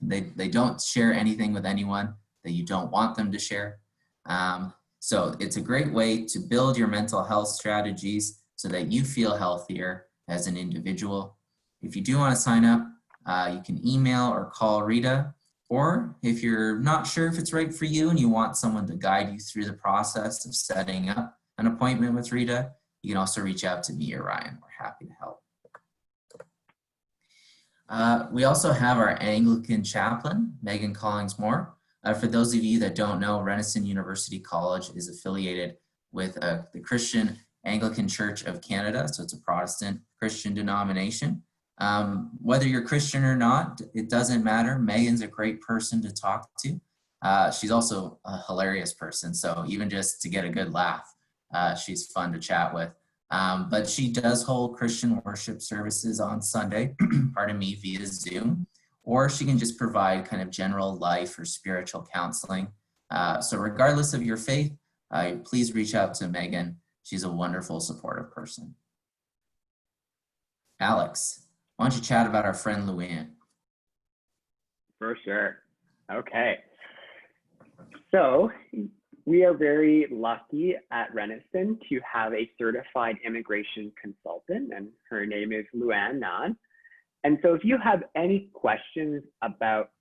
[SPEAKER 5] They don't share anything with anyone that you don't want them to share. So it's a great way to build your mental health strategies so that you feel healthier as an individual. If you do want to sign up, you can email or call Rita, or if you're not sure if it's right for you and you want someone to guide you through the process of setting up an appointment with Rita, you can also reach out to me or Ryan. We're happy to help. We also have our Anglican chaplain, Megan Collingsmore. For those of you that don't know, Renison University College is affiliated with the Christian Anglican Church of Canada, so it's a Protestant Christian denomination. Whether you're Christian or not, it doesn't matter. Megan's a great person to talk to. She's also a hilarious person, so even just to get a good laugh, she's fun to chat with. But she does hold Christian worship services on Sunday, pardon me, via Zoom, or she can just provide kind of general life or spiritual counseling. So regardless of your faith, please reach out to Megan. She's a wonderful, supportive person. Alex, why don't you chat about our friend Luann?
[SPEAKER 2] For sure. Okay. So we are very lucky at Renison to have a certified immigration consultant, and her name is Luann Nan. And so if you have any questions about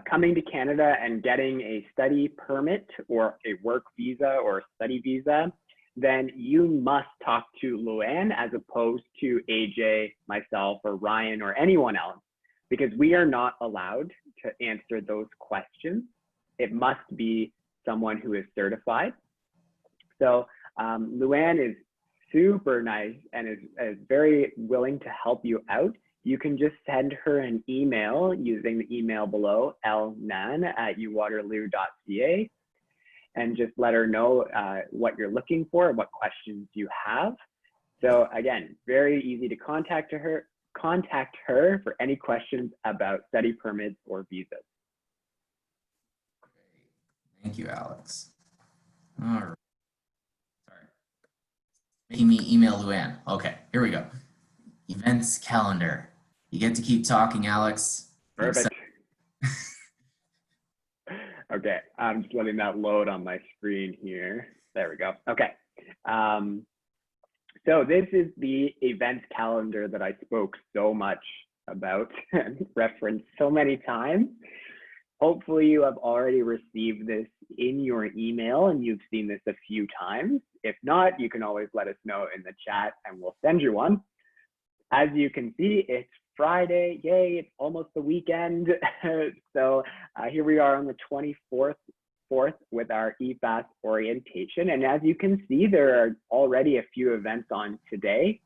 [SPEAKER 2] coming to Canada and getting a study permit or a work visa or a study visa, then you must talk to Luann as opposed to AJ, myself, or Ryan, or anyone else, because we are not allowed to answer those questions. It must be someone who is certified. So Luann is super nice and is very willing to help you out. You can just send her an email using the email below, lnan@uwaterloo.ca, and just let her know what you're looking for, what questions you have. So again, very easy to contact her for any questions about study permits or visas.
[SPEAKER 5] Thank you, Alex. All right. Sorry. Making me email Luann. Okay, here we go. Events calendar. You get to keep talking, Alex.
[SPEAKER 2] Perfect. Okay, I'm just letting that load on my screen here. There we go. Okay. So this is the events calendar that I spoke so much about and referenced so many times. Hopefully you have already received this in your email and you've seen this a few times. If not, you can always let us know in the chat and we'll send you one. As you can see, it's Friday. Yay, it's almost the weekend. So here we are on the 24th with our iEFAS orientation. And as you can see, there are already a few events on today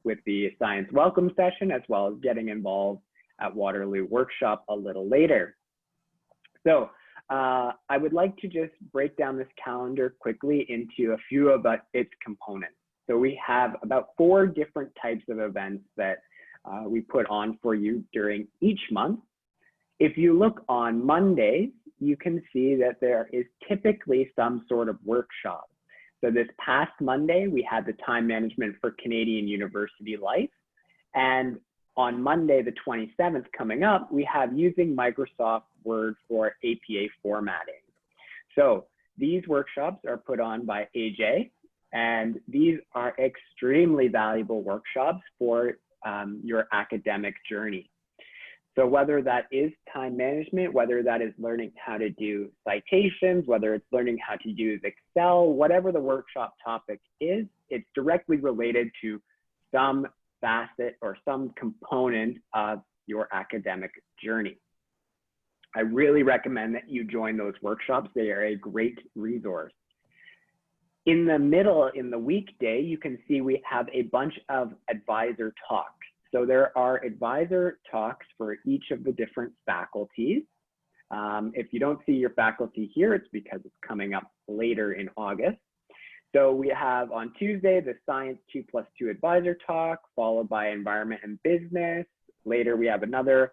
[SPEAKER 2] with the science welcome session, as well as getting involved at Waterloo workshop a little later. So I would like to just break down this calendar quickly into a few of its components. So we have about 4 different types of events that we put on for you during each month. If you look on Mondays, you can see that there is typically some sort of workshop. So this past Monday, we had the time management for Canadian University Life. And on Monday, the 27th coming up, we have using Microsoft Word for APA formatting. So these workshops are put on by AJ, and these are extremely valuable workshops for your academic journey. So whether that is time management, whether that is learning how to do citations, whether it's learning how to use Excel, whatever the workshop topic is, it's directly related to some facet or some component of your academic journey. I really recommend that you join those workshops. They are a great resource. In the middle, in the weekday, you can see we have a bunch of advisor talks. So there are advisor talks for each of the different faculties. If you don't see your faculty here, it's because it's coming up later in August. So we have on Tuesday, the Science 2+2 Advisor Talk, followed by Environment and Business. Later, we have another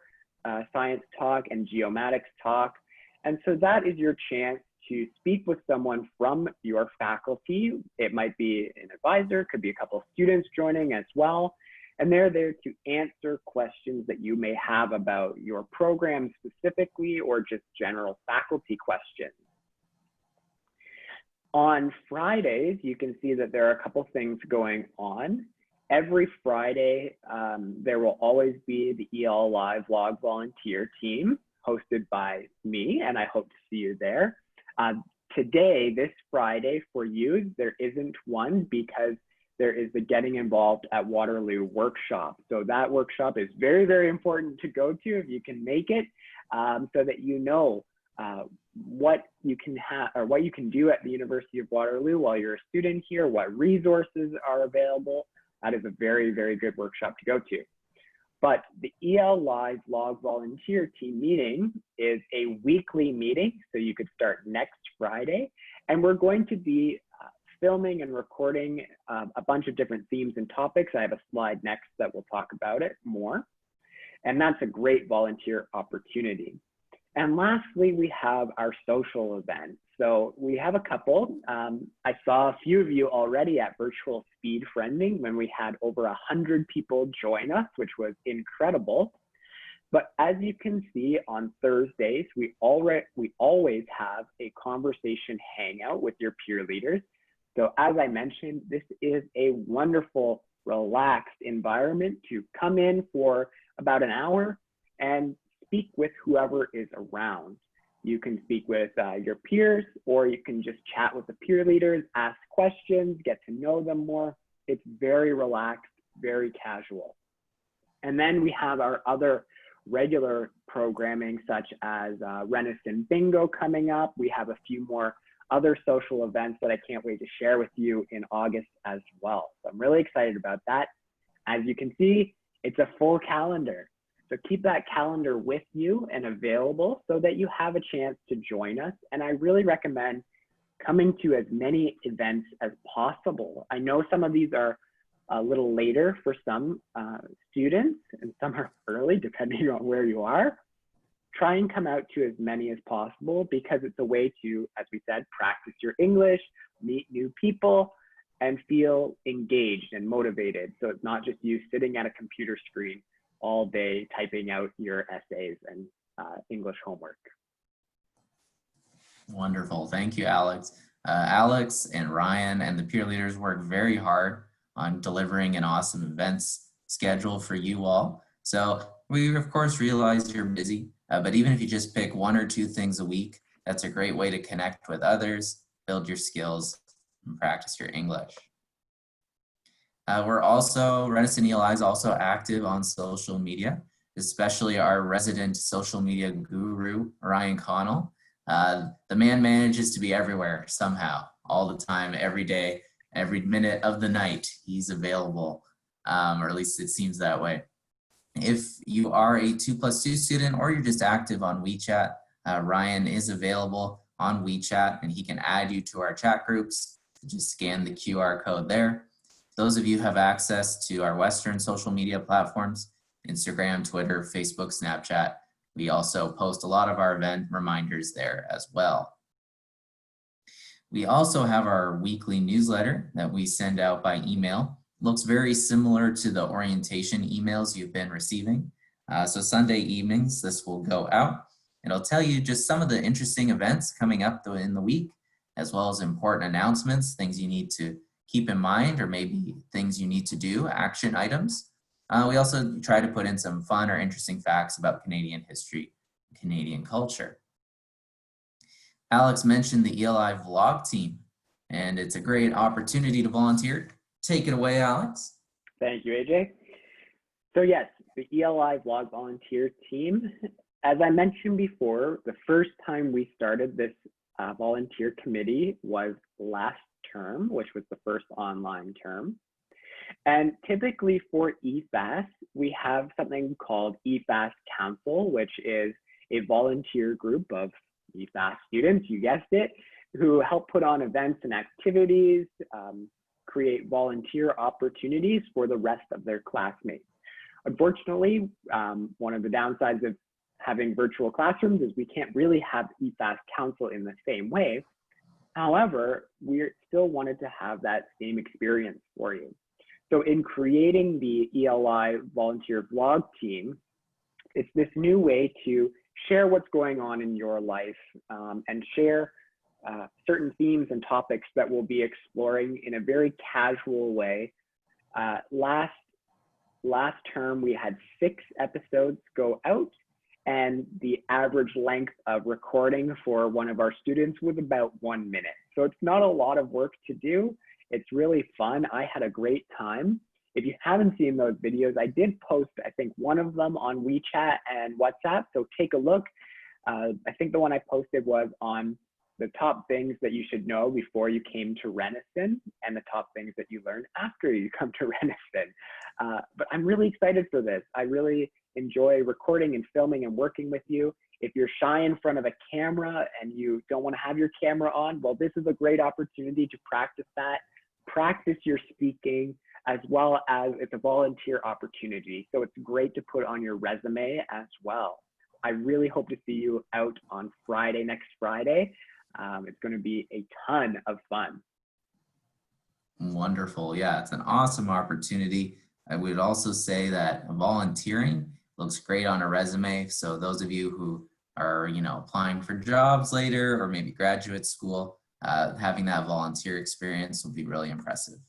[SPEAKER 2] Science Talk and Geomatics Talk. And so that is your chance to speak with someone from your faculty. It might be an advisor, could be a couple of students joining as well. And they're there to answer questions that you may have about your program specifically or just general faculty questions. On Fridays, you can see that there are a couple things going on. Every Friday, there will always be the EL Live Log Volunteer team hosted by me, and I hope to see you there. Today, this Friday for you, there isn't one because there is the Getting Involved at Waterloo workshop. So that workshop is very, very important to go to if you can make it, so that you know what you can have or what you can do at the University of Waterloo while you're a student here, what resources are available. That is a very, very good workshop to go to. But the EL Live Log Volunteer Team meeting is a weekly meeting, so you could start next Friday. And we're going to be filming and recording a bunch of different themes and topics. I have a slide next that will talk about it more. And that's a great volunteer opportunity. And lastly, we have our social events. So we have a couple. I saw a few of you already at virtual speed friending when we had over 100 people join us, which was incredible. But as you can see on Thursdays, we always have a conversation hangout with your peer leaders. So as I mentioned, this is a wonderful, relaxed environment to come in for about an hour and speak with whoever is around. You can speak with your peers, or you can just chat with the peer leaders, ask questions, get to know them more. It's very relaxed, very casual. And then we have our other regular programming, such as Renison Bingo coming up. We have a few more other social events that I can't wait to share with you in August as well. So I'm really excited about that. As you can see, it's a full calendar. So keep that calendar with you and available so that you have a chance to join us. And I really recommend coming to as many events as possible. I know some of these are a little later for some students and some are early depending on where you are. Try and come out to as many as possible because it's a way to, as we said, practice your English, meet new people, and feel engaged and motivated. So it's not just you sitting at a computer screen all day typing out your essays and English homework.
[SPEAKER 5] Wonderful. Thank you, Alex. Alex and Ryan and the peer leaders work very hard on delivering an awesome events schedule for you all. So we, of course, realize you're busy, but even if you just pick 1 or 2 things a week, that's a great way to connect with others, build your skills, and practice your English. Renison ELI is also active on social media, especially our resident social media guru, Ryan Connell. The man manages to be everywhere somehow, all the time, every day, every minute of the night, he's available, or at least it seems that way. If you are a 2+2 student or you're just active on WeChat, Ryan is available on WeChat and he can add you to our chat groups. Just scan the QR code there. Those of you who have access to our Western social media platforms, Instagram, Twitter, Facebook, Snapchat, we also post a lot of our event reminders there as well. We also have our weekly newsletter that we send out by email. Looks very similar to the orientation emails you've been receiving. So Sunday evenings, this will go out. It'll tell you just some of the interesting events coming up in the week, as well as important announcements, things you need to keep in mind, or maybe things you need to do, action items. We also try to put in some fun or interesting facts about Canadian history, Canadian culture. Alex mentioned the ELI vlog team, and it's a great opportunity to volunteer. Take it away, Alex.
[SPEAKER 2] Thank you, AJ. So yes, the ELI Vlog Volunteer Team, as I mentioned before, the first time we started this volunteer committee was last term, which was the first online term. And typically for iEFAS, we have something called iEFAS Council, which is a volunteer group of iEFAS students, you guessed it, who help put on events and activities, create volunteer opportunities for the rest of their classmates. Unfortunately, one of the downsides of having virtual classrooms is we can't really have iEFAS Council in the same way. However, we still wanted to have that same experience for you. So in creating the ELI volunteer vlog team, it's this new way to share what's going on in your life and share certain themes and topics that we'll be exploring in a very casual way. Last term, we had 6 episodes go out, and the average length of recording for one of our students was about 1 minute. So it's not a lot of work to do. It's really fun. I had a great time. If you haven't seen those videos, I did post, I think, one of them on WeChat and WhatsApp, so take a look. I think the one I posted was on the top things that you should know before you came to Renison and the top things that you learned after you come to Renison. But I'm really excited for this. I really enjoy recording and filming and working with you. If you're shy in front of a camera and you don't want to have your camera on, well, this is a great opportunity to practice that, practice your speaking, as well as it's a volunteer opportunity. So it's great to put on your resume as well. I really hope to see you out on Friday, next Friday. It's going to be a ton of fun.
[SPEAKER 5] Wonderful. Yeah, it's an awesome opportunity. I would also say that volunteering looks great on a resume. So those of you who are, applying for jobs later or maybe graduate school, having that volunteer experience will be really impressive.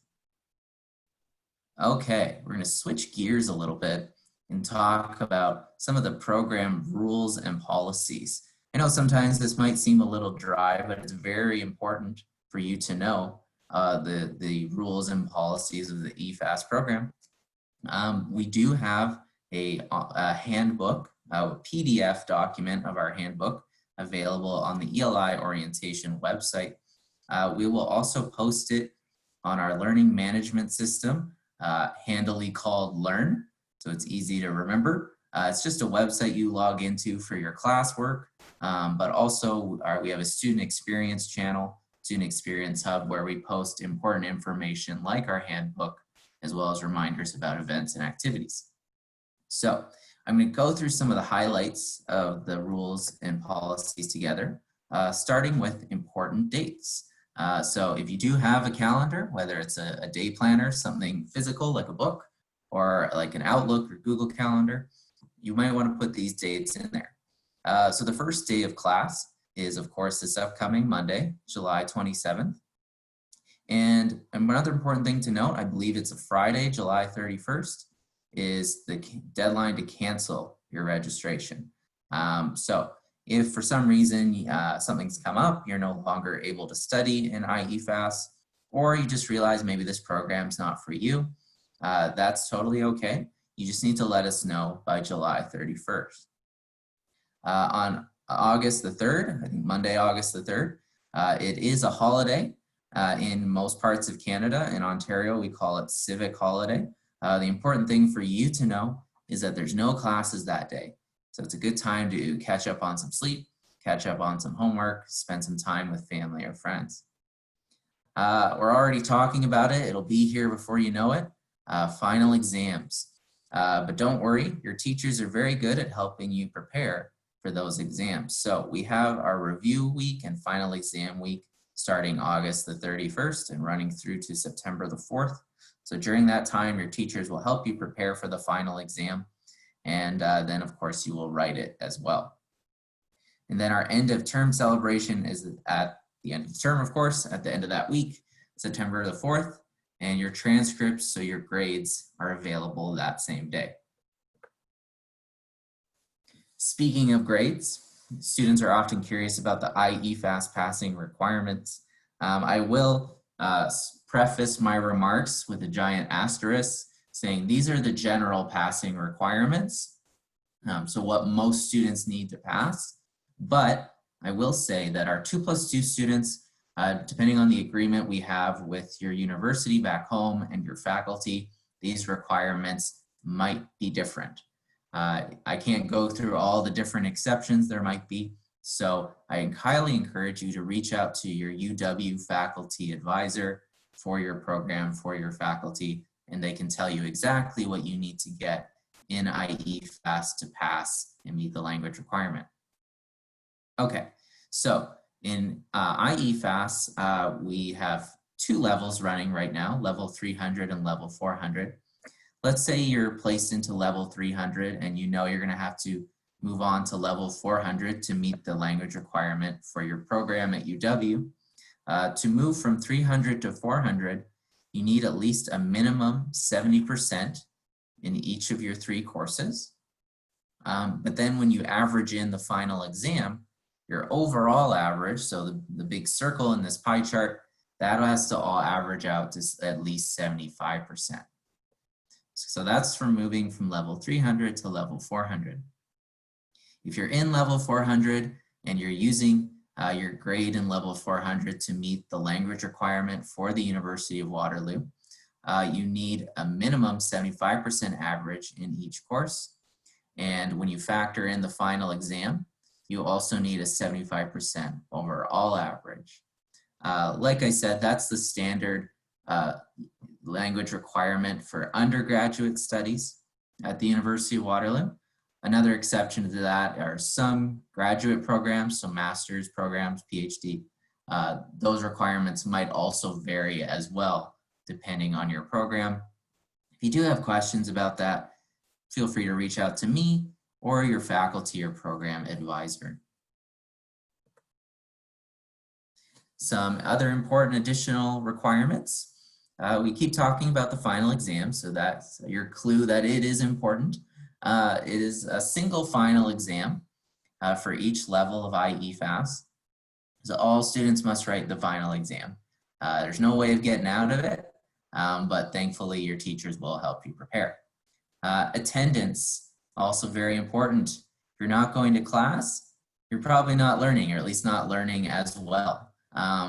[SPEAKER 5] Okay, we're going to switch gears a little bit and talk about some of the program rules and policies. I know sometimes this might seem a little dry, but it's very important for you to know the rules and policies of the iEFAS program. We do have a handbook, a PDF document of our handbook available on the ELI orientation website. We will also post it on our learning management system, handily called Learn, so it's easy to remember. It's just a website you log into for your classwork, but also we have a student experience channel, student experience hub, where we post important information like our handbook, as well as reminders about events and activities. So I'm going to go through some of the highlights of the rules and policies together, starting with important dates. So if you do have a calendar, whether it's a day planner, something physical like a book, or like an Outlook or Google Calendar, you might want to put these dates in there. So the first day of class is, of course, this upcoming Monday, July 27th. And another important thing to note, I believe it's a Friday, July 31st, is the deadline to cancel your registration. So if for some reason something's come up, you're no longer able to study in iEFAS, or you just realize maybe this program's not for you, that's totally okay. You just need to let us know by July 31st. On August the 3rd, I think Monday, August the 3rd, it is a holiday in most parts of Canada. In Ontario, we call it civic holiday. The important thing for you to know is that there's no classes that day. So it's a good time to catch up on some sleep, catch up on some homework, spend some time with family or friends. We're already talking about it. It'll be here before you know it. Final exams. But don't worry, your teachers are very good at helping you prepare for those exams. So we have our review week and final exam week starting August the 31st and running through to September the 4th. So during that time, your teachers will help you prepare for the final exam. And then of course you will write it as well. And then our end of term celebration is at the end of the term, of course, at the end of that week, September the 4th, and your transcripts, so your grades, are available that same day. Speaking of grades, students are often curious about the iEFAS passing requirements. I will preface my remarks with a giant asterisk saying these are the general passing requirements, so what most students need to pass. But I will say that our 2+2 students Depending on the agreement we have with your university back home and your faculty, these requirements might be different. I can't go through all the different exceptions there might be, so I highly encourage you to reach out to your UW faculty advisor for your program, for your faculty, and they can tell you exactly what you need to get in iEFAS to pass and meet the language requirement. Okay, so in iEFAS, we have 2 levels running right now, level 300 and level 400. Let's say you're placed into level 300 and you know you're going to have to move on to level 400 to meet the language requirement for your program at UW. To move from 300 to 400, you need at least a minimum 70% in each of your 3 courses. But then when you average in the final exam, your overall average, so the big circle in this pie chart, that has to all average out to at least 75%. So that's from moving from level 300 to level 400. If you're in level 400 and you're using your grade in level 400 to meet the language requirement for the University of Waterloo, you need a minimum 75% average in each course. And when you factor in the final exam, you also need a 75% overall average. Like I said, that's the standard language requirement for undergraduate studies at the University of Waterloo. Another exception to that are some graduate programs, so master's programs, PhD. Those requirements might also vary as well, depending on your program. If you do have questions about that, feel free to reach out to me or your faculty or program advisor. Some other important additional requirements. We keep talking about the final exam, so that's your clue that it is important. It is a single final exam for each level of iEFAS. So all students must write the final exam. There's no way of getting out of it, but thankfully your teachers will help you prepare. Attendance, also very important. If you're not going to class, you're probably not learning, or at least not learning as well.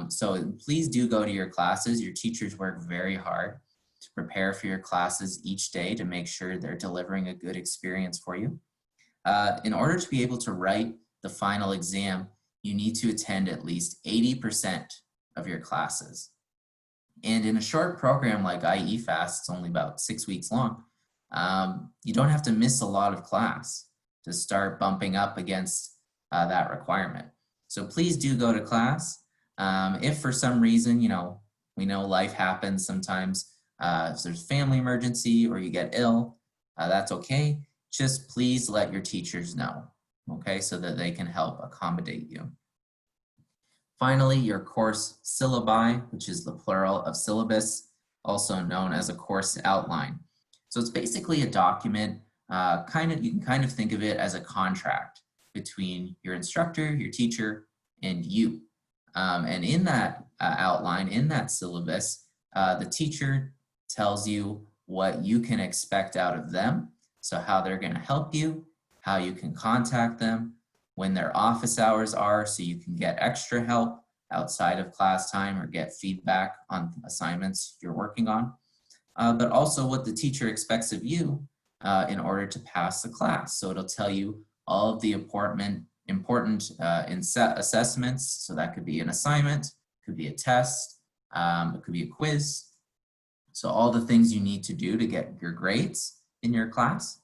[SPEAKER 5] So please do go to your classes. Your teachers work very hard to prepare for your classes each day to make sure they're delivering a good experience for you. In order to be able to write the final exam, you need to attend at least 80% of your classes. And in a short program like iEFAS, it's only about 6 weeks long, you don't have to miss a lot of class to start bumping up against that requirement. So please do go to class. If for some reason, we know life happens sometimes, if there's a family emergency or you get ill, that's okay. Just please let your teachers know, okay, so that they can help accommodate you. Finally, your course syllabi, which is the plural of syllabus, also known as a course outline. So it's basically a document, you can kind of think of it as a contract between your instructor, your teacher, and you. And in that outline, in that syllabus, the teacher tells you what you can expect out of them. So how they're going to help you, how you can contact them, when their office hours are, so you can get extra help outside of class time or get feedback on assignments you're working on, but also what the teacher expects of you in order to pass the class. So it'll tell you all of the important assessments. So that could be an assignment, could be a test, it could be a quiz. So all the things you need to do to get your grades in your class,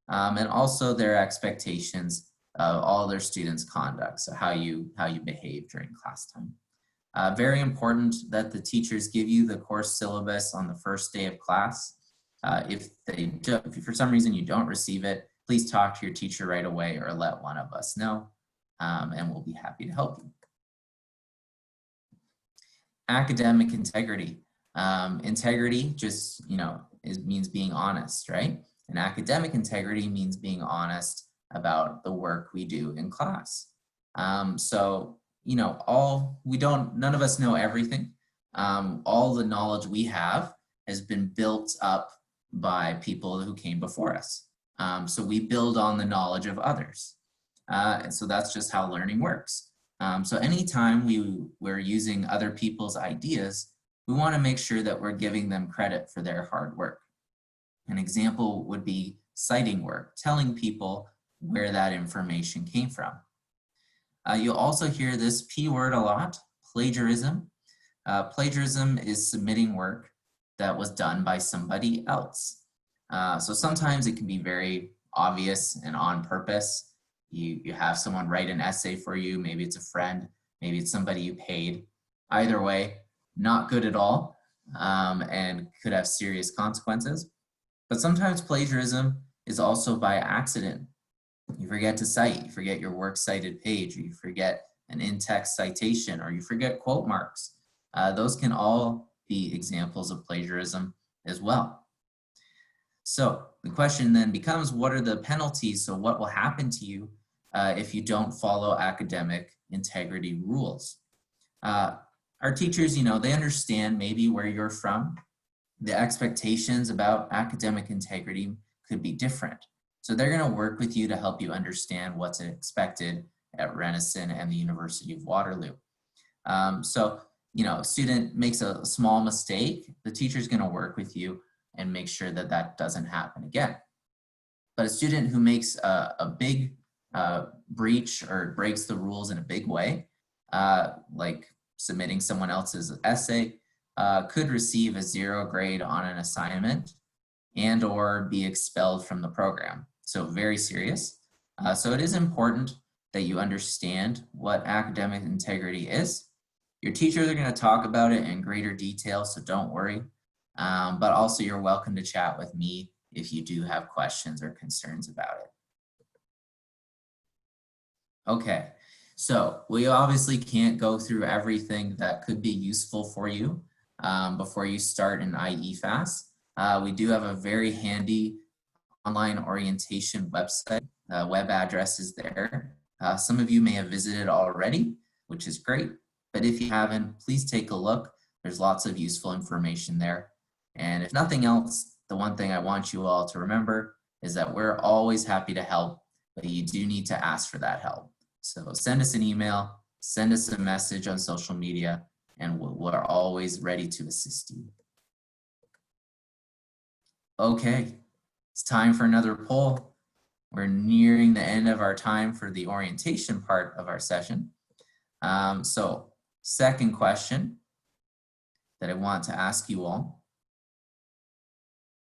[SPEAKER 5] and also their expectations of all their students' conduct, so how you behave during class time. Very important that the teachers give you the course syllabus on the first day of class. If for some reason you don't receive it, please talk to your teacher right away or let one of us know, and we'll be happy to help you. Academic integrity. Integrity just, means being honest, right? And academic integrity means being honest about the work we do in class. So, none of us know everything. All the knowledge we have has been built up by people who came before us. So we build on the knowledge of others. And so that's just how learning works. So anytime we're using other people's ideas, we want to make sure that we're giving them credit for their hard work. An example would be citing work, telling people where that information came from. You'll also hear this P word a lot, plagiarism. Plagiarism is submitting work that was done by somebody else. So sometimes it can be very obvious and on purpose. You have someone write an essay for you, maybe it's a friend, maybe it's somebody you paid. Either way, not good at all, and could have serious consequences. But sometimes plagiarism is also by accident. You forget to cite, you forget your works cited page, or you forget an in-text citation, or you forget quote marks. Those can all be examples of plagiarism as well. So the question then becomes, what are the penalties? So what will happen to you if you don't follow academic integrity rules? Our teachers, they understand maybe where you're from. The expectations about academic integrity could be different. So they're going to work with you to help you understand what's expected at Renison and the University of Waterloo. So, a student makes a small mistake, the teacher's going to work with you and make sure that that doesn't happen again. But a student who makes a big breach or breaks the rules in a big way, like submitting someone else's essay, could receive a 0 grade on an assignment and or be expelled from the program. So very serious. So it is important that you understand what academic integrity is. Your teachers are going to talk about it in greater detail, so don't worry. But also you're welcome to chat with me if you do have questions or concerns about it. Okay, so we obviously can't go through everything that could be useful for you before you start in iEFAS. We do have a very handy online orientation website. Web address is there. Some of you may have visited already, which is great. But if you haven't, please take a look. There's lots of useful information there. And if nothing else, the one thing I want you all to remember is that we're always happy to help, but you do need to ask for that help. So send us an email, send us a message on social media, and we're always ready to assist you. Okay, it's time for another poll. We're nearing the end of our time for the orientation part of our session. So second question that I want to ask you all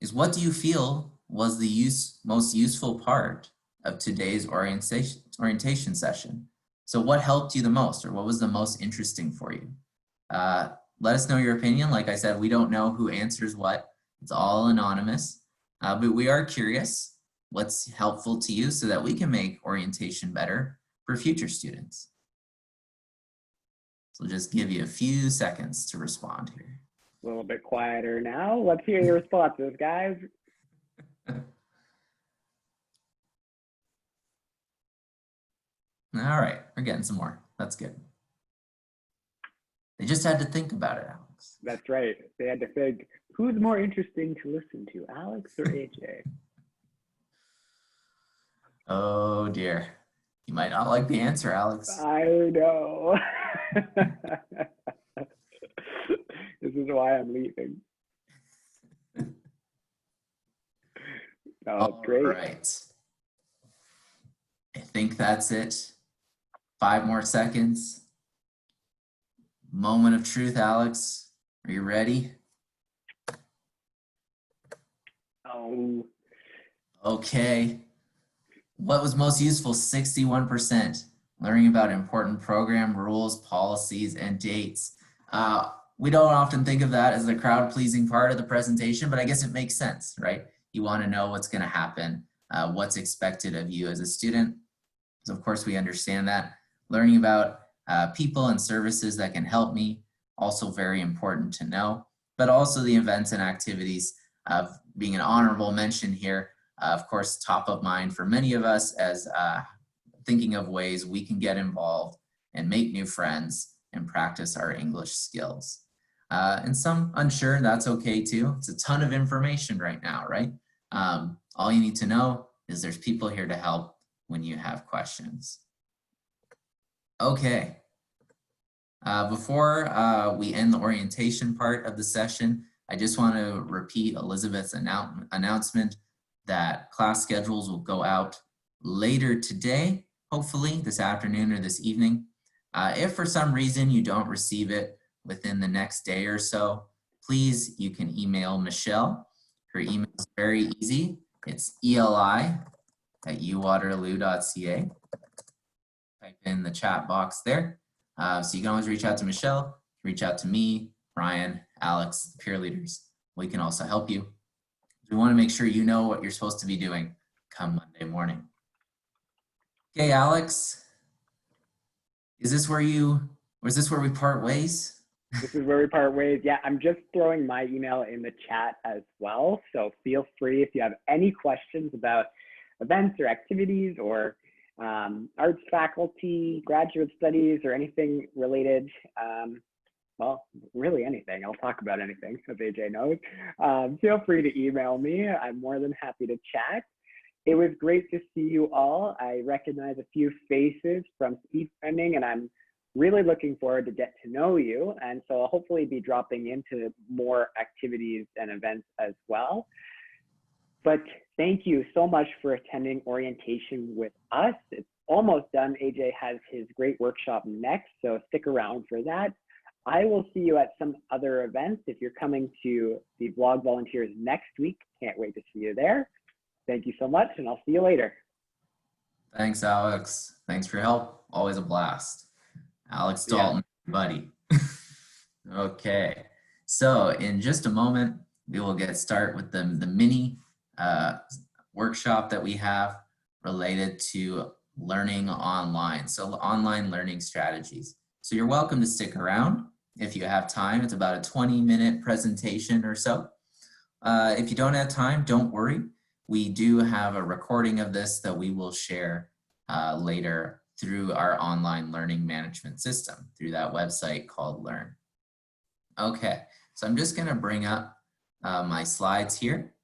[SPEAKER 5] is, what do you feel was the most useful part of today's orientation session? So what helped you the most, or what was the most interesting for you? Let us know your opinion. Like I said, we don't know who answers what. It's all anonymous, but we are curious what's helpful to you so that we can make orientation better for future students. So just give you a few seconds to respond here.
[SPEAKER 2] A little bit quieter now. Let's hear your responses, guys.
[SPEAKER 5] All right, we're getting some more. That's good. They just had to think about it, Alex.
[SPEAKER 2] That's right. They had to think, who's more interesting to listen to, Alex or AJ?
[SPEAKER 5] Oh dear. You might not like the answer, Alex.
[SPEAKER 2] I know. This is why I'm leaving. Oh, great.
[SPEAKER 5] All right. I think that's it. 5 more seconds. Moment of truth, Alex. Are you ready?
[SPEAKER 2] Oh.
[SPEAKER 5] Okay. What was most useful? 61%. Learning about important program rules, policies, and dates. We don't often think of that as the crowd-pleasing part of the presentation, but I guess it makes sense, right? You want to know what's going to happen, what's expected of you as a student. So of course we understand that. Learning about people and services that can help me, also very important to know, but also the events and activities of being an honorable mention here. Of course, top of mind for many of us as thinking of ways we can get involved and make new friends and practice our English skills. And some unsure, that's okay too. It's a ton of information right now, right? All you need to know is there's people here to help when you have questions. Okay, Before we end the orientation part of the session, I just want to repeat Elizabeth's announcement that class schedules will go out later today, hopefully this afternoon or this evening. If for some reason you don't receive it within the next day or so, please, you can email Michelle. Her email is very easy. It's eli@uwaterloo.ca. Type in the chat box there. So you can always reach out to Michelle, reach out to me, Brian, Alex, peer leaders. We can also help you. We want to make sure you know what you're supposed to be doing come Monday morning. Okay, Alex, is this where we part ways?
[SPEAKER 2] This is where we part ways. Yeah, I'm just throwing my email in the chat as well. So feel free if you have any questions about events or activities or arts faculty, graduate studies, or anything related. Well, really anything. I'll talk about anything, as AJ knows. Feel free to email me. I'm more than happy to chat. It was great to see you all. I recognize a few faces from speed funding, and I'm really looking forward to get to know you. And so I'll hopefully be dropping into more activities and events as well. But thank you so much for attending orientation with us. It's almost done. AJ has his great workshop next, so stick around for that. I will see you at some other events. If you're coming to the Vlog Volunteers next week, can't wait to see you there. Thank you so much, and I'll see you later.
[SPEAKER 5] Thanks, Alex. Thanks for your help. Always a blast. Alex Dalton, buddy. Okay, so in just a moment, we will get started with the mini workshop that we have related to learning online. So online learning strategies. So you're welcome to stick around if you have time. It's about a 20-minute presentation or so. If you don't have time, don't worry. We do have a recording of this that we will share later through our online learning management system, through that website called Learn. Okay, so I'm just gonna bring up my slides here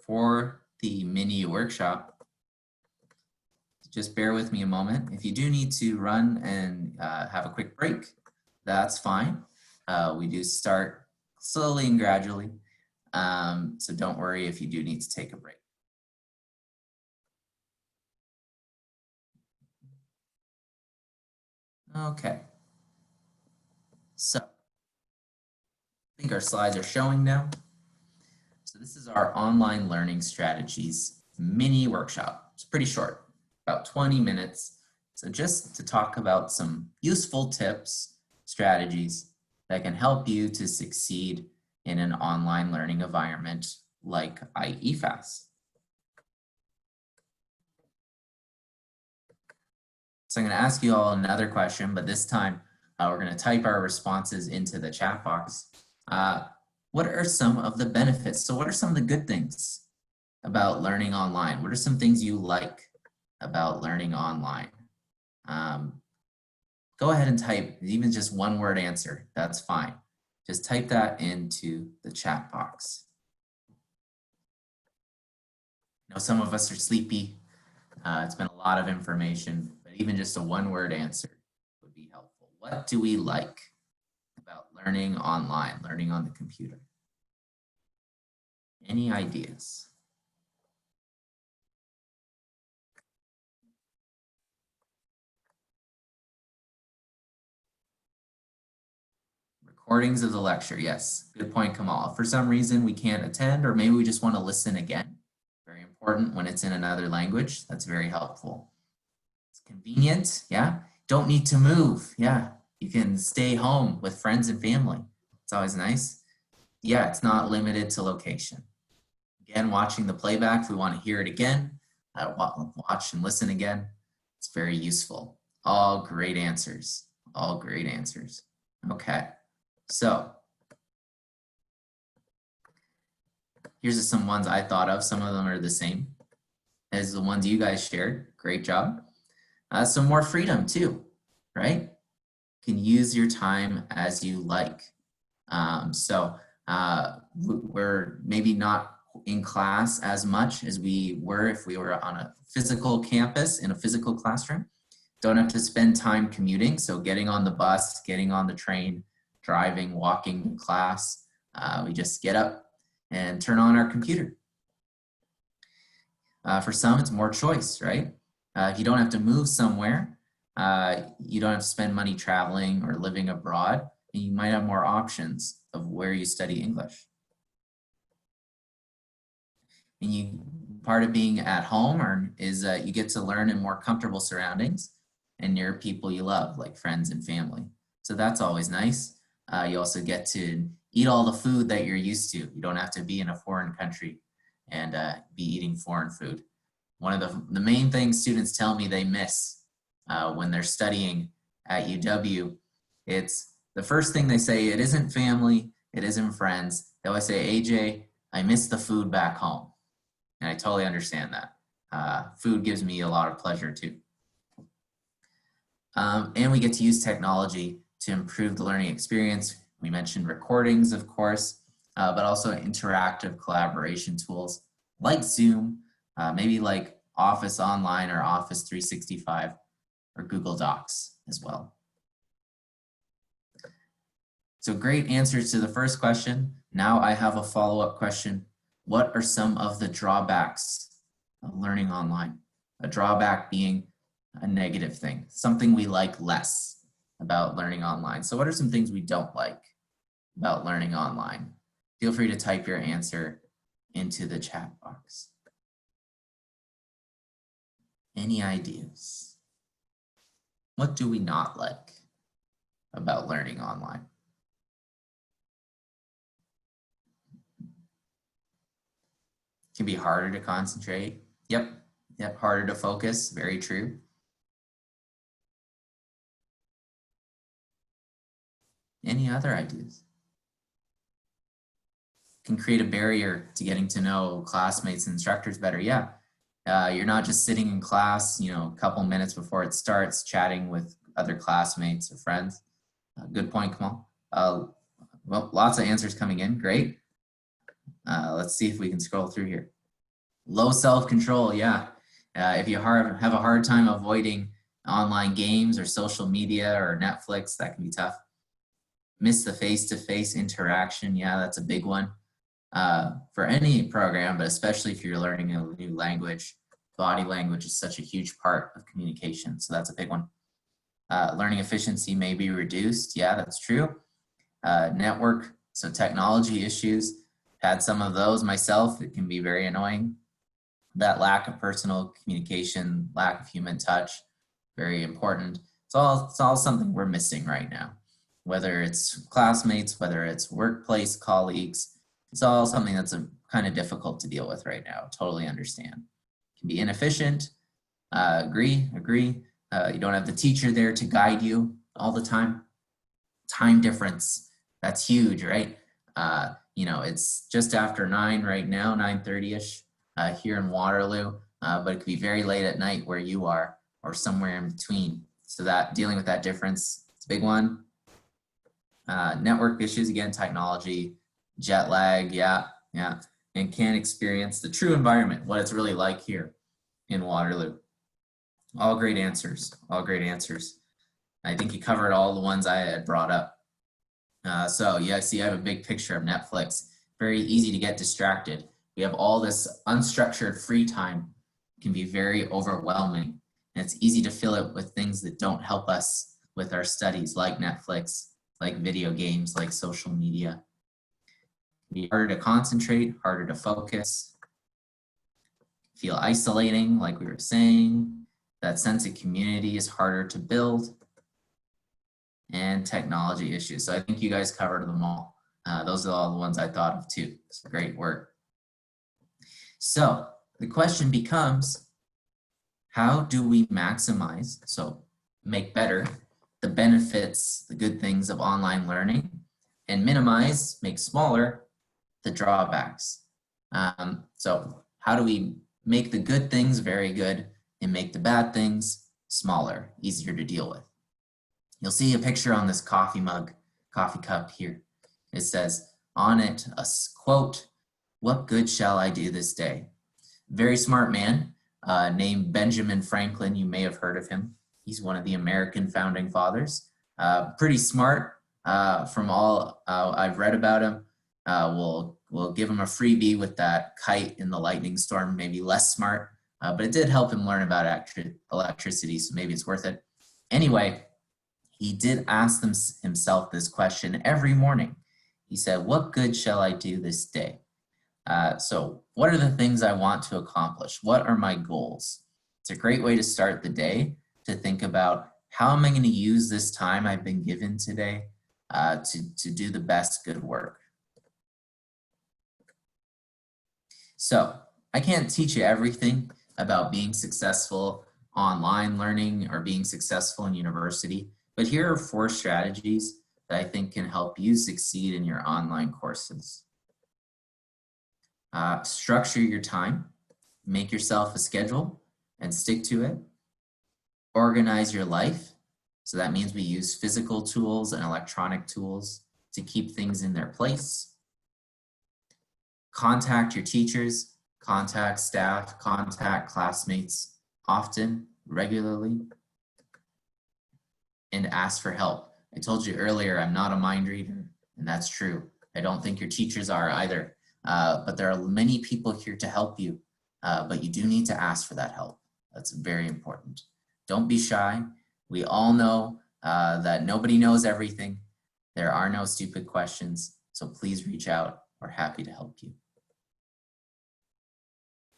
[SPEAKER 5] for the mini workshop. Just bear with me a moment. If you do need to run and have a quick break, that's fine. We do start slowly and gradually. So don't worry if you do need to take a break. Okay. So I think our slides are showing now. So this is our online learning strategies mini workshop. It's pretty short, about 20 minutes. So just to talk about some useful tips, strategies that can help you to succeed in an online learning environment like iEFAS. So I'm going to ask you all another question, but this time we're going to type our responses into the chat box. What are some of the benefits? So what are some of the good things about learning online? What are some things you like about learning online? Go ahead and type even just one word answer. That's fine. Just type that into the chat box. I know some of us are sleepy. It's been a lot of information, but even just a one-word answer would be helpful. What do we like about learning online, learning on the computer? Any ideas? Recordings of the lecture, yes. Good point, Kamal. If for some reason we can't attend, or maybe we just want to listen again. Very important when it's in another language. That's very helpful. It's convenient, yeah. Don't need to move, yeah. You can stay home with friends and family. It's always nice. Yeah, it's not limited to location. Again, watching the playback, if we want to hear it again, watch and listen again. It's very useful. All great answers. All great answers. Okay, so here's some ones I thought of. Some of them are the same as the ones you guys shared. Great job. Some more freedom too, right? You can use your time as you like. We're maybe not in class as much as we were if we were on a physical campus in a physical classroom. Don't have to spend time commuting, so getting on the bus, getting on the train, driving, walking to class. We just get up and turn on our computer. For some, it's more choice, right? If you don't have to move somewhere, you don't have to spend money traveling or living abroad, and you might have more options of where you study English. And part of being at home is you get to learn in more comfortable surroundings and near people you love, like friends and family. So that's always nice. You also get to eat all the food that you're used to. You don't have to be in a foreign country and be eating foreign food. One of the main things students tell me they miss when they're studying at UW, it's the first thing they say, it isn't family, it isn't friends. They always say, AJ, I miss the food back home. And I totally understand that. Food gives me a lot of pleasure too. And we get to use technology to improve the learning experience. We mentioned recordings, of course, but also interactive collaboration tools like Zoom, maybe like Office Online or Office 365 or Google Docs as well. So great answers to the first question. Now I have a follow-up question. What are some of the drawbacks of learning online? A drawback being a negative thing, something we like less about learning online. So what are some things we don't like about learning online? Feel free to type your answer into the chat box. Any ideas? What do we not like about learning online? It can be harder to concentrate. Yep, harder to focus, very true. Any other ideas? Can create a barrier to getting to know classmates and instructors better. Yeah, you're not just sitting in class, a couple minutes before it starts, chatting with other classmates or friends. Good point, Kamal. Well, lots of answers coming in, great. Let's see if we can scroll through here. Low self-control, yeah. If you have a hard time avoiding online games or social media or Netflix, that can be tough. Miss the face-to-face interaction, yeah, that's a big one. For any program, but especially if you're learning a new language, body language is such a huge part of communication, so that's a big one. Learning efficiency may be reduced, yeah, that's true. Network, so technology issues, had some of those myself, it can be very annoying. That lack of personal communication, lack of human touch, very important. It's all something we're missing right now. Whether it's classmates, whether it's workplace colleagues, it's all something that's kind of difficult to deal with right now. Totally understand. Can be inefficient. Agree. You don't have the teacher there to guide you all the time. Time difference, that's huge, right? It's just after 9 right now, 9:30ish here in Waterloo, but it could be very late at night where you are or somewhere in between. So that dealing with that difference, it's a big one. Network issues, again, technology, jet lag, yeah, and can't experience the true environment, what it's really like here in Waterloo. All great answers, all great answers. I think you covered all the ones I had brought up. So yeah, see, I have a big picture of Netflix. Very easy to get distracted. We have all this unstructured free time. It can be very overwhelming. And it's easy to fill it with things that don't help us with our studies, like Netflix, like video games, like social media. It can be harder to concentrate, harder to focus. Feel isolating, like we were saying. That sense of community is harder to build. And technology issues. So I think you guys covered them all. Those are all the ones I thought of too. It's great work. So the question becomes, how do we maximize, so make better, the benefits, the good things of online learning, and minimize, make smaller, the drawbacks? So how do we make the good things very good and make the bad things smaller, easier to deal with? You'll see a picture on this coffee cup here. It says on it a quote, "What good shall I do this day?" Very smart man named Benjamin Franklin. You may have heard of him. He's one of the American founding fathers. Pretty smart from all I've read about him. We'll give him a freebie with that kite in the lightning storm, maybe less smart, but it did help him learn about electricity, so maybe it's worth it. Anyway, he did ask himself this question every morning. He said, what good shall I do this day? So what are the things I want to accomplish? What are my goals? It's a great way to start the day, to think about how am I going to use this time I've been given today to do the best good work. So I can't teach you everything about being successful online learning or being successful in university, but here are 4 strategies that I think can help you succeed in your online courses. Structure your time, make yourself a schedule and stick to it. Organize your life. So that means we use physical tools and electronic tools to keep things in their place. Contact your teachers, contact staff, contact classmates often, regularly, and ask for help. I told you earlier, I'm not a mind reader, and that's true. I don't think your teachers are either, but there are many people here to help you, but you do need to ask for that help. That's very important. Don't be shy. We all know that nobody knows everything. There are no stupid questions, so please reach out. We're happy to help you.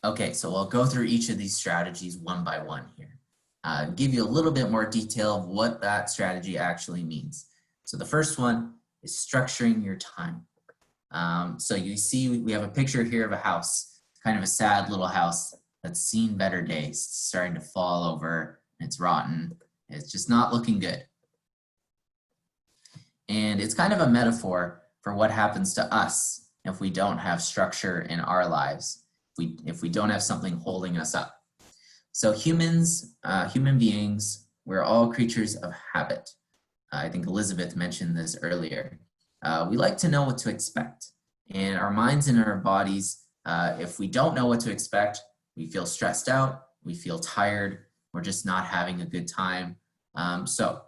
[SPEAKER 5] Okay, so I'll go through each of these strategies one by one here. Give you a little bit more detail of what that strategy actually means. So the first one is structuring your time. So you see we have a picture here of a house, kind of a sad little house that's seen better days. It's starting to fall over, it's rotten, it's just not looking good. And it's kind of a metaphor for what happens to us if we don't have structure in our lives, if we don't have something holding us up. So humans, human beings, we're all creatures of habit. I think Elizabeth mentioned this earlier. We like to know what to expect. And our minds and our bodies, if we don't know what to expect, we feel stressed out, we feel tired, we're just not having a good time. So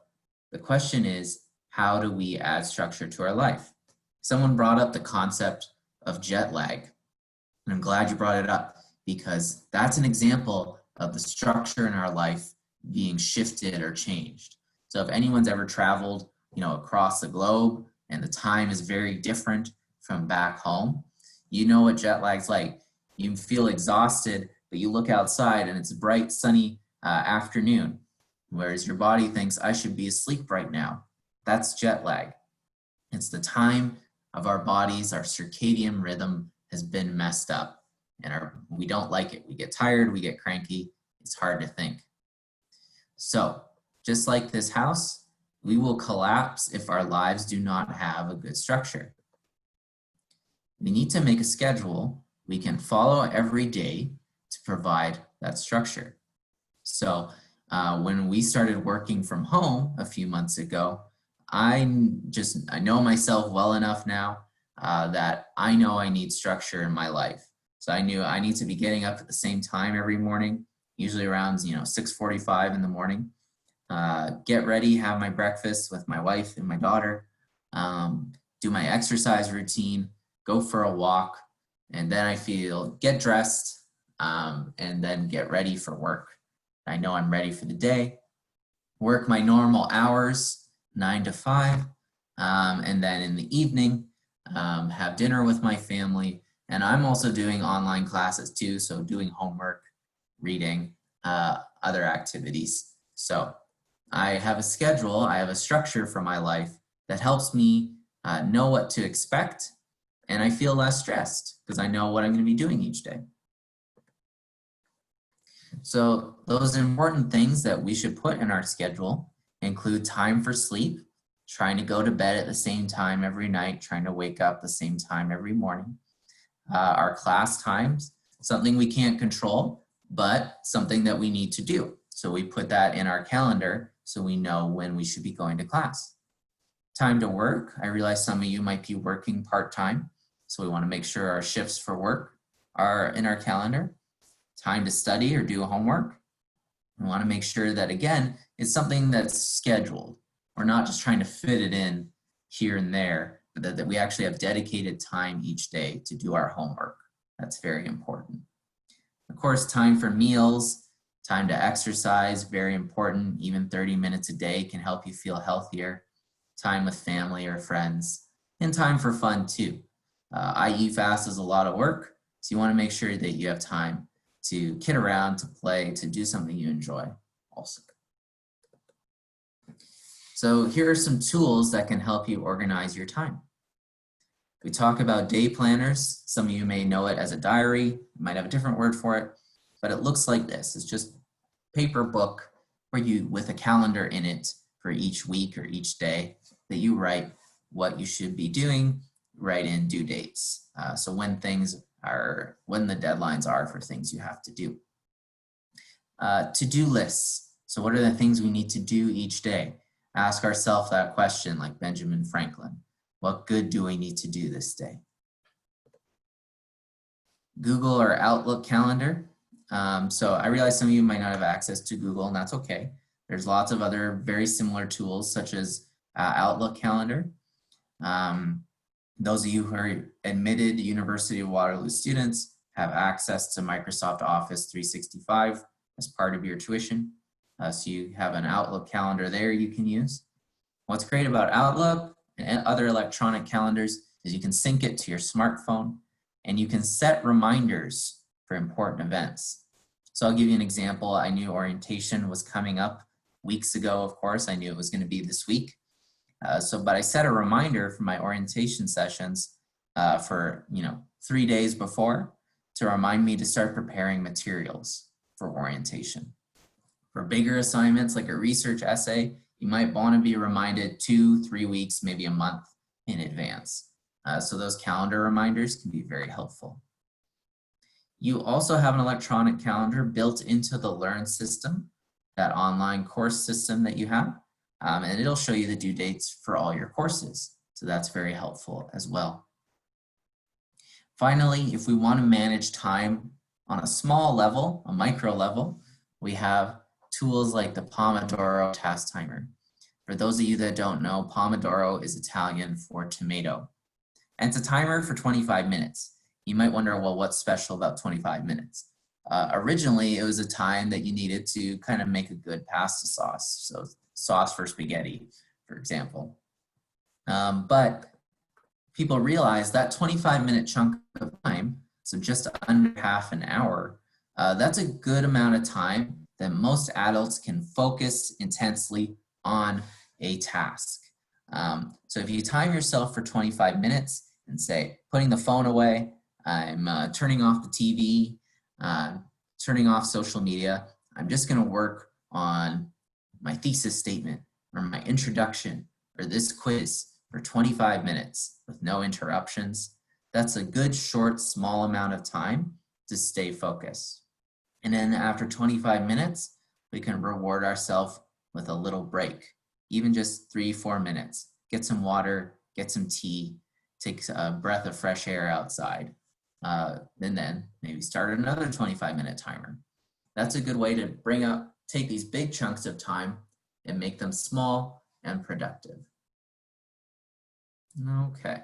[SPEAKER 5] the question is, how do we add structure to our life? Someone brought up the concept of jet lag. And I'm glad you brought it up because that's an example of the structure in our life being shifted or changed. So if anyone's ever traveled, across the globe and the time is very different from back home, you know what jet lag's like. You feel exhausted, but you look outside and it's a bright, sunny afternoon, whereas your body thinks, I should be asleep right now. That's jet lag. It's the time of our bodies, our circadian rhythm has been messed up and we don't like it. We get tired, we get cranky, it's hard to think. So just like this house, we will collapse if our lives do not have a good structure. We need to make a schedule we can follow every day to provide that structure. So when we started working from home a few months ago, I know myself well enough now that I know I need structure in my life. So I knew I need to be getting up at the same time every morning, usually around 6:45 in the morning. Get ready, have my breakfast with my wife and my daughter, do my exercise routine, go for a walk, and then get dressed and then get ready for work. I know I'm ready for the day, work my normal hours, 9 to 5, and then in the evening, have dinner with my family. And I'm also doing online classes too, so doing homework, reading, other activities. So I have a schedule, I have a structure for my life that helps me know what to expect, and I feel less stressed because I know what I'm going to be doing each day. So those important things that we should put in our schedule include time for sleep, trying to go to bed at the same time every night, trying to wake up the same time every morning. Our class times, something we can't control, but something that we need to do. So we put that in our calendar so we know when we should be going to class. Time to work. I realize some of you might be working part-time, so we want to make sure our shifts for work are in our calendar. Time to study or do homework. We want to make sure that, again, it's something that's scheduled. We're not just trying to fit it in here and there, but that we actually have dedicated time each day to do our homework. That's very important. Of course, time for meals, time to exercise, very important. Even 30 minutes a day can help you feel healthier. Time with family or friends, and time for fun too. iEFAS is a lot of work, so you want to make sure that you have time to kid around, to play, to do something you enjoy also. So here are some tools that can help you organize your time. We talk about day planners. Some of you may know it as a diary. You might have a different word for it, but it looks like this. It's just a paper book where you, with a calendar in it for each week or each day, that you write what you should be doing, write in due dates. So when the deadlines are for things you have to do. To-do lists. So what are the things we need to do each day? Ask ourselves that question like Benjamin Franklin. What good do we need to do this day? Google or Outlook calendar. So I realize some of you might not have access to Google, and that's okay. There's lots of other very similar tools such as Outlook calendar. Those of you who are admitted University of Waterloo students have access to Microsoft Office 365 as part of your tuition. So you have an Outlook calendar there you can use. What's great about Outlook and other electronic calendars is you can sync it to your smartphone and you can set reminders for important events. So I'll give you an example. I knew orientation was coming up weeks ago, of course. I knew it was going to be this week. But I set a reminder for my orientation sessions for 3 days before to remind me to start preparing materials for orientation. For bigger assignments like a research essay, you might want to be reminded 2-3 weeks, maybe a month in advance. So those calendar reminders can be very helpful. You also have an electronic calendar built into the Learn system, that online course system that you have. And it'll show you the due dates for all your courses. So that's very helpful as well. Finally, if we want to manage time on a small level, a micro level, we have tools like the Pomodoro task timer. For those of you that don't know, Pomodoro is Italian for tomato. And it's a timer for 25 minutes. You might wonder, well, what's special about 25 minutes? Originally, it was a time that you needed to kind of make a good pasta sauce. So sauce for spaghetti, for example. But people realize that 25-minute chunk of time, so just under half an hour, that's a good amount of time that most adults can focus intensely on a task. So if you time yourself for 25 minutes and say, putting the phone away, I'm turning off the TV, turning off social media, I'm just going to work on my thesis statement or my introduction or this quiz for 25 minutes with no interruptions. That's a good, short, small amount of time to stay focused. And then after 25 minutes, we can reward ourselves with a little break, even just 3-4 minutes. Get some water, get some tea, take a breath of fresh air outside, and then maybe start another 25-minute timer. That's a good way to take these big chunks of time and make them small and productive. Okay.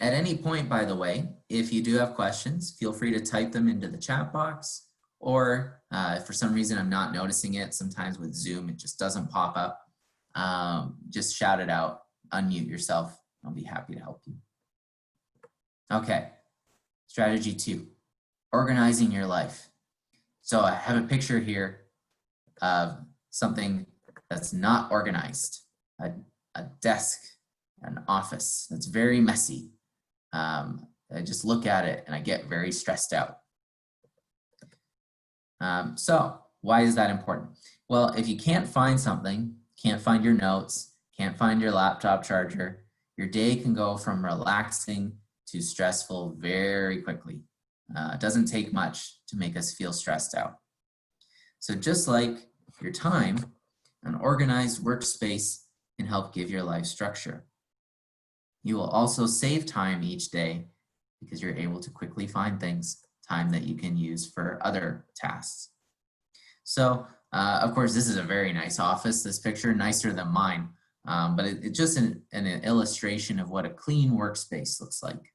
[SPEAKER 5] At any point, by the way, if you do have questions, feel free to type them into the chat box, or if for some reason I'm not noticing it, sometimes with Zoom it just doesn't pop up, just shout it out, unmute yourself. I'll be happy to help you. Okay, strategy 2, organizing your life. So I have a picture here of something that's not organized, a desk, an office that's very messy. I just look at it and I get very stressed out. So why is that important? Well, if you can't find something, can't find your notes, can't find your laptop charger, your day can go from relaxing to stressful very quickly. It doesn't take much to make us feel stressed out. So just like your time, an organized workspace can help give your life structure. You will also save time each day because you're able to quickly find things time that you can use for other tasks. So, of course, this is a very nice office, this picture, nicer than mine, but it's just an illustration of what a clean workspace looks like.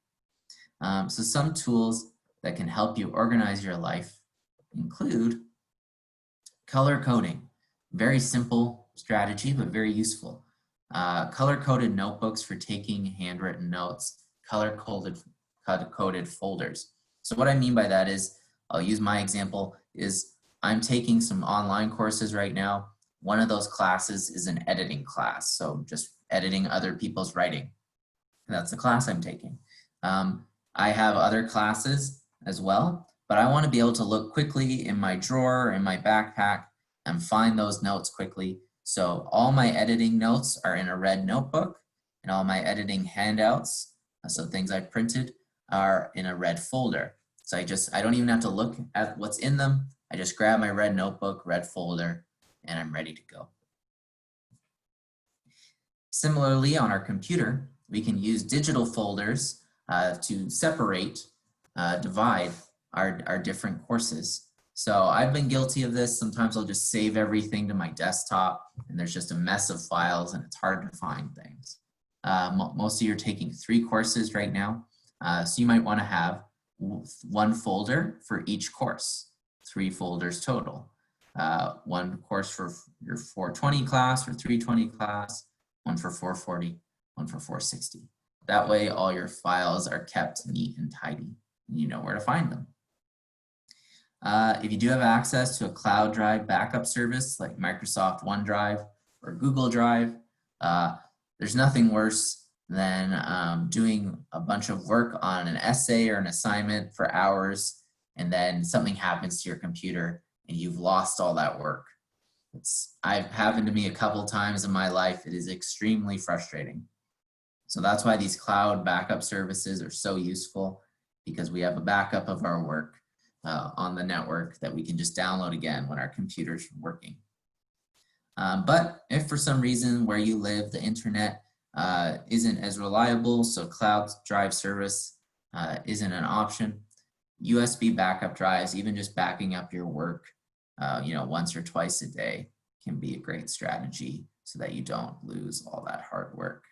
[SPEAKER 5] So some tools that can help you organize your life include color coding. Very simple strategy, but very useful. Color-coded notebooks for taking handwritten notes, color-coded folders. So what I mean by that is, I'll use my example, is I'm taking some online courses right now. One of those classes is an editing class, so just editing other people's writing. That's the class I'm taking. I have other classes as well, but I want to be able to look quickly in my drawer, in my backpack, and find those notes quickly. So all my editing notes are in a red notebook, and all my editing handouts, so things I printed, are in a red folder. So I don't even have to look at what's in them. I just grab my red notebook, red folder, and I'm ready to go. Similarly, on our computer, we can use digital folders to separate, divide our different courses. So I've been guilty of this. Sometimes I'll just save everything to my desktop and there's just a mess of files and it's hard to find things. Most of you are taking 3 courses right now. So you might want to have 1 folder for each course, 3 folders total. 1 course for your 420 class or 320 class, 1 for 440, 1 for 460. That way all your files are kept neat and tidy and you know where to find them. If you do have access to a cloud drive backup service like Microsoft OneDrive or Google Drive, there's nothing worse than doing a bunch of work on an essay or an assignment for hours and then something happens to your computer and you've lost all that work. I've happened to me a couple times in my life. It is extremely frustrating. So that's why these cloud backup services are so useful, because we have a backup of our work on the network that we can just download again when our computer's working. But if for some reason where you live, the internet isn't as reliable, so cloud drive service isn't an option, USB backup drives, even just backing up your work, once or twice a day can be a great strategy so that you don't lose all that hard work.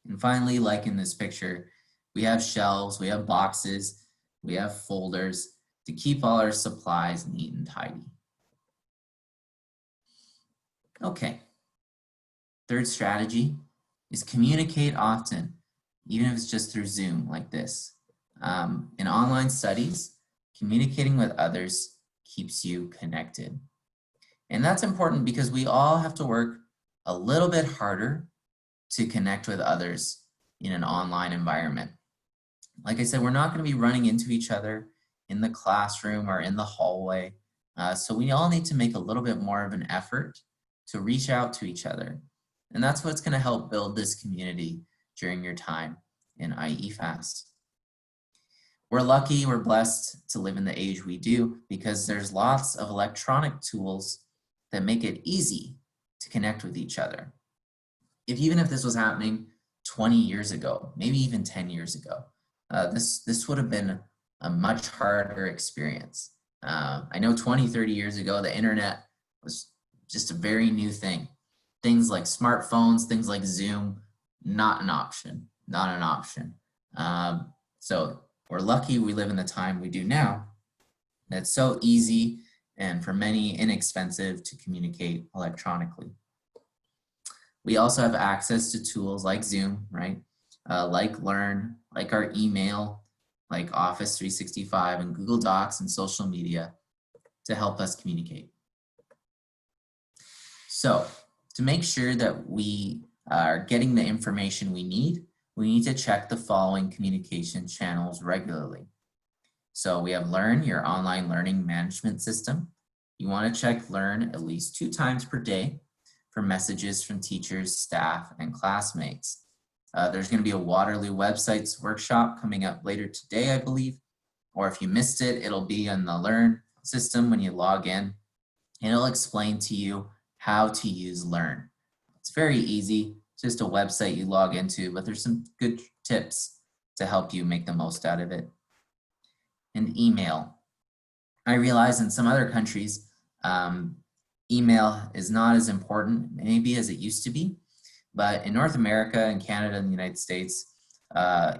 [SPEAKER 5] And finally, like in this picture, we have shelves, we have boxes, we have folders to keep all our supplies neat and tidy. Okay, 3rd strategy is communicate often, even if it's just through Zoom like this. In online studies, communicating with others keeps you connected. And that's important because we all have to work a little bit harder to connect with others in an online environment. Like I said, we're not going to be running into each other in the classroom or in the hallway. So we all need to make a little bit more of an effort to reach out to each other. And that's what's going to help build this community during your time in iEFAS. We're lucky, we're blessed to live in the age we do because there's lots of electronic tools that make it easy to connect with each other. Even if this was happening 20 years ago, maybe even 10 years ago, this would have been a much harder experience. I know 20, 30 years ago, the internet was just a very new thing. Things like smartphones, things like Zoom, not an option. So we're lucky we live in the time we do now. It's so easy and for many inexpensive to communicate electronically. We also have access to tools like Zoom, right? Like Learn, like our email, like Office 365 and Google Docs and social media to help us communicate. So to make sure that we are getting the information we need to check the following communication channels regularly. So we have Learn, your online learning management system. You want to check Learn at least 2 times per day for messages from teachers, staff, and classmates. There's going to be a Waterloo websites workshop coming up later today, I believe. Or if you missed it, it'll be on the Learn system when you log in. And it'll explain to you how to use Learn. It's very easy. It's just a website you log into, but there's some good tips to help you make the most out of it. and email. I realize in some other countries, email is not as important maybe as it used to be, but in North America and Canada and the United States,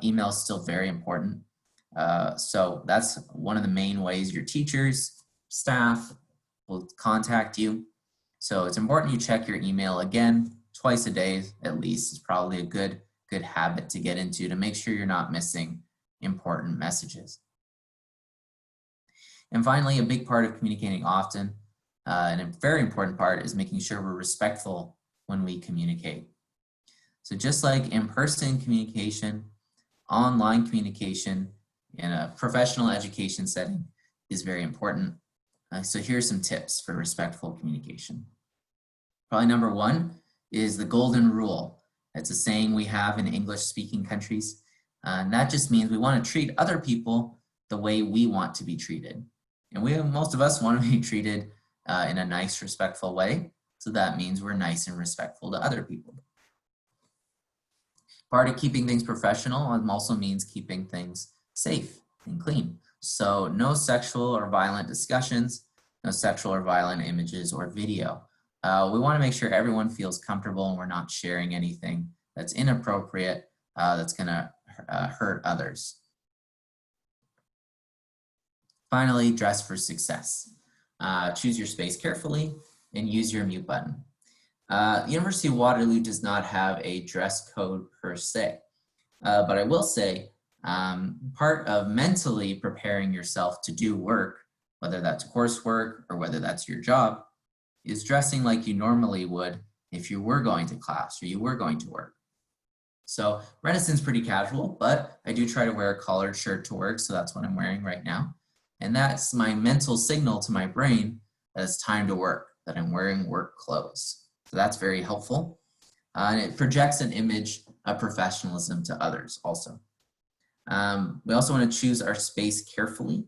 [SPEAKER 5] email is still very important. So that's one of the main ways your teachers, staff will contact you. So it's important you check your email again, twice a day at least. Is probably a good habit to get into to make sure you're not missing important messages. And finally, a big part of communicating often, and a very important part, is making sure we're respectful when we communicate. So just like in-person communication, online communication in a professional education setting is very important. So here's some tips for respectful communication. Probably number one is the golden rule. It's a saying we have in English-speaking countries. And that just means we want to treat other people the way we want to be treated. And most of us want to be treated in a nice, respectful way. So that means we're nice and respectful to other people. Part of keeping things professional also means keeping things safe and clean. So no sexual or violent discussions, no sexual or violent images or video. We want to make sure everyone feels comfortable and we're not sharing anything that's inappropriate, that's going to hurt others. Finally, dress for success. Choose your space carefully and use your mute button. The University of Waterloo does not have a dress code per se, but I will say part of mentally preparing yourself to do work, whether that's coursework or whether that's your job, is dressing like you normally would if you were going to class or you were going to work. So Renaissance pretty casual, but I do try to wear a collared shirt to work, so that's what I'm wearing right now. And that's my mental signal to my brain that it's time to work, that I'm wearing work clothes. So that's very helpful. And it projects an image of professionalism to others also. We also want to choose our space carefully.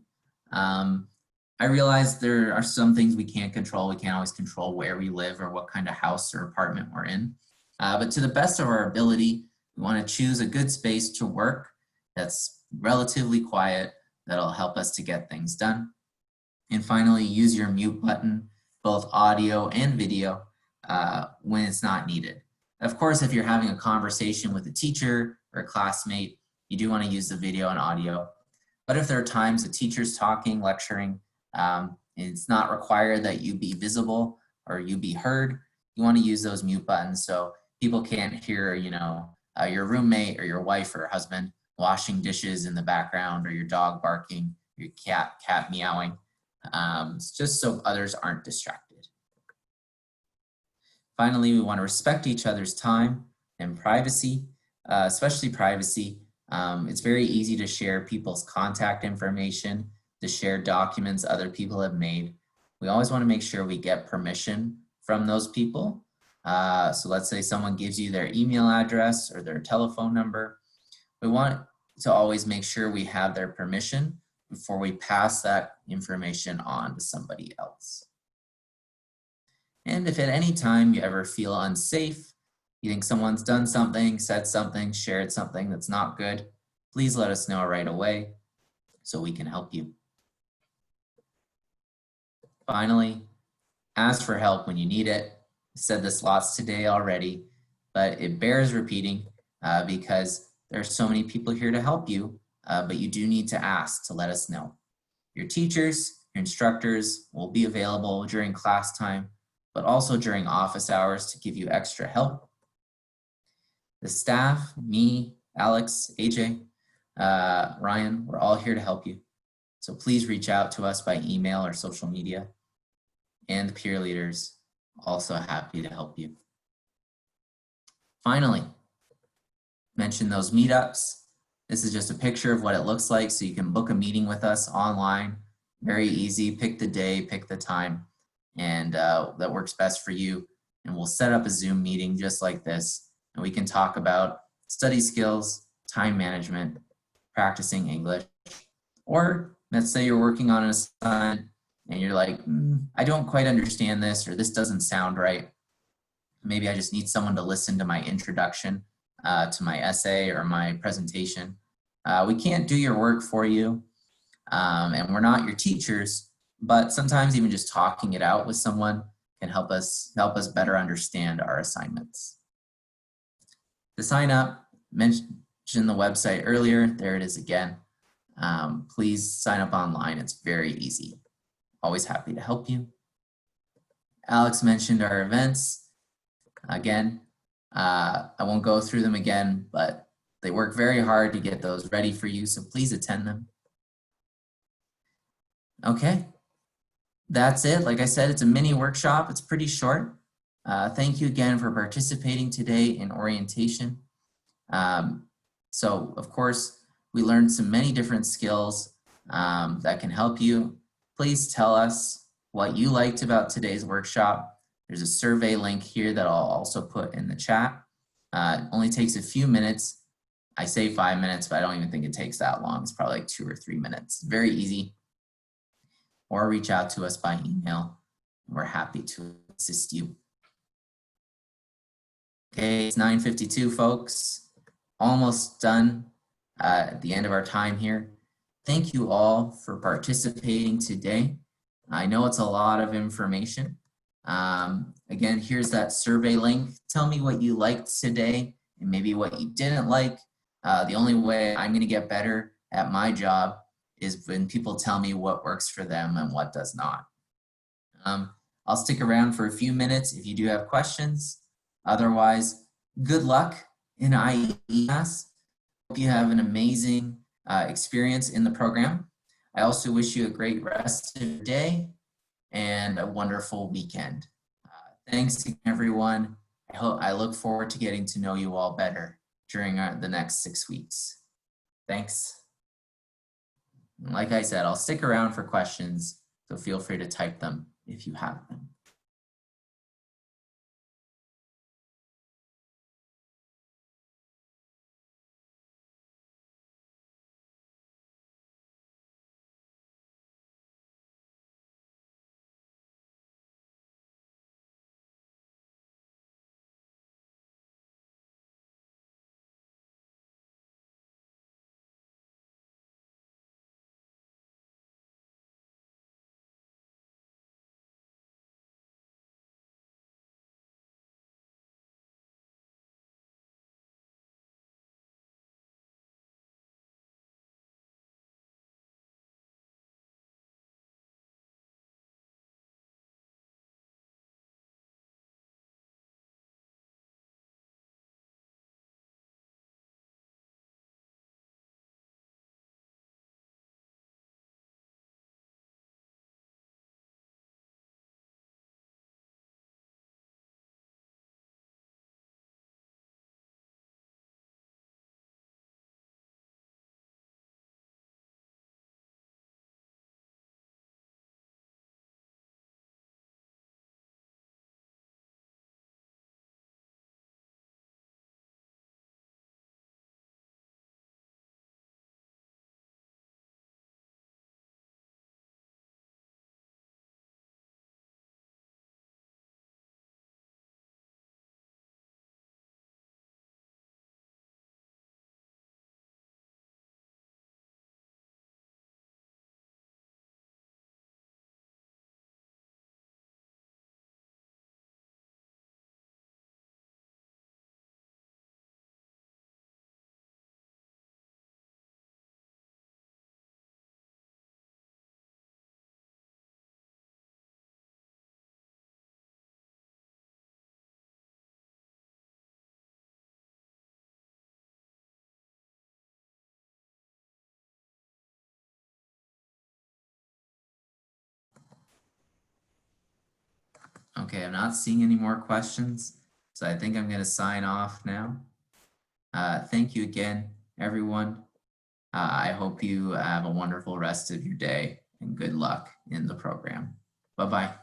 [SPEAKER 5] I realize there are some things we can't control. We can't always control where we live or what kind of house or apartment we're in. But to the best of our ability, we want to choose a good space to work that's relatively quiet, that'll help us to get things done. And finally, use your mute button, both audio and video, when it's not needed. Of course, if you're having a conversation with a teacher or a classmate, you do want to use the video and audio. But if there are times the teacher's talking, lecturing, it's not required that you be visible or you be heard, you want to use those mute buttons so people can't hear, your roommate or your wife or husband washing dishes in the background, or your dog barking, your cat meowing, just so others aren't distracted. Finally, we want to respect each other's time and privacy, especially privacy. It's very easy to share people's contact information, to share documents other people have made. We always want to make sure we get permission from those people. So let's say someone gives you their email address or their telephone number. We want to always make sure we have their permission before we pass that information on to somebody else. And if at any time you ever feel unsafe, you think someone's done something, said something, shared something that's not good, please let us know right away so we can help you. Finally, ask for help when you need it. I said this lots today already, but it bears repeating because there are so many people here to help you, but you do need to ask to let us know. Your teachers, your instructors will be available during class time, but also during office hours to give you extra help. The staff, me, Alex, AJ, Ryan, we're all here to help you. So please reach out to us by email or social media. And the peer leaders, also happy to help you. Finally, mention those meetups. This is just a picture of what it looks like, so you can book a meeting with us online. Very easy, pick the day, pick the time, and that works best for you. And we'll set up a Zoom meeting just like this, and we can talk about study skills, time management, practicing English. Or let's say you're working on an assignment and you're like, I don't quite understand this, or this doesn't sound right. Maybe I just need someone to listen to my introduction to my essay or my presentation. We can't do your work for you, and we're not your teachers, but sometimes even just talking it out with someone can help us better understand our assignments. To sign up, mention the website earlier. There it is again. Please sign up online. It's very easy. Always happy to help you. Alex mentioned our events. Again, I won't go through them again, but they work very hard to get those ready for you, so please attend them. Okay, that's it. Like I said, it's a mini workshop. It's pretty short. Thank you again for participating today in orientation. So of course, we learned many different skills that can help you. Please tell us what you liked about today's workshop. There's a survey link here that I'll also put in the chat. It only takes a few minutes. I say 5 minutes, but I don't even think it takes that long. It's probably like 2 or 3 minutes. Very easy. Or reach out to us by email. We're happy to assist you. Okay, it's 9:52, folks. Almost done at the end of our time here. Thank you all for participating today. I know it's a lot of information. Again, here's that survey link. Tell me what you liked today and maybe what you didn't like. The only way I'm gonna get better at my job is when people tell me what works for them and what does not. I'll stick around for a few minutes if you do have questions. Otherwise, good luck in iEFAS. Hope you have an amazing experience in the program. I also wish you a great rest of your day and a wonderful weekend. Thanks everyone. I look forward to getting to know you all better during the next 6 weeks. Thanks. Like I said, I'll stick around for questions, so feel free to type them if you have them. Okay, I'm not seeing any more questions, so I think I'm going to sign off now. Thank you again, everyone. I hope you have a wonderful rest of your day and good luck in the program. Bye-bye.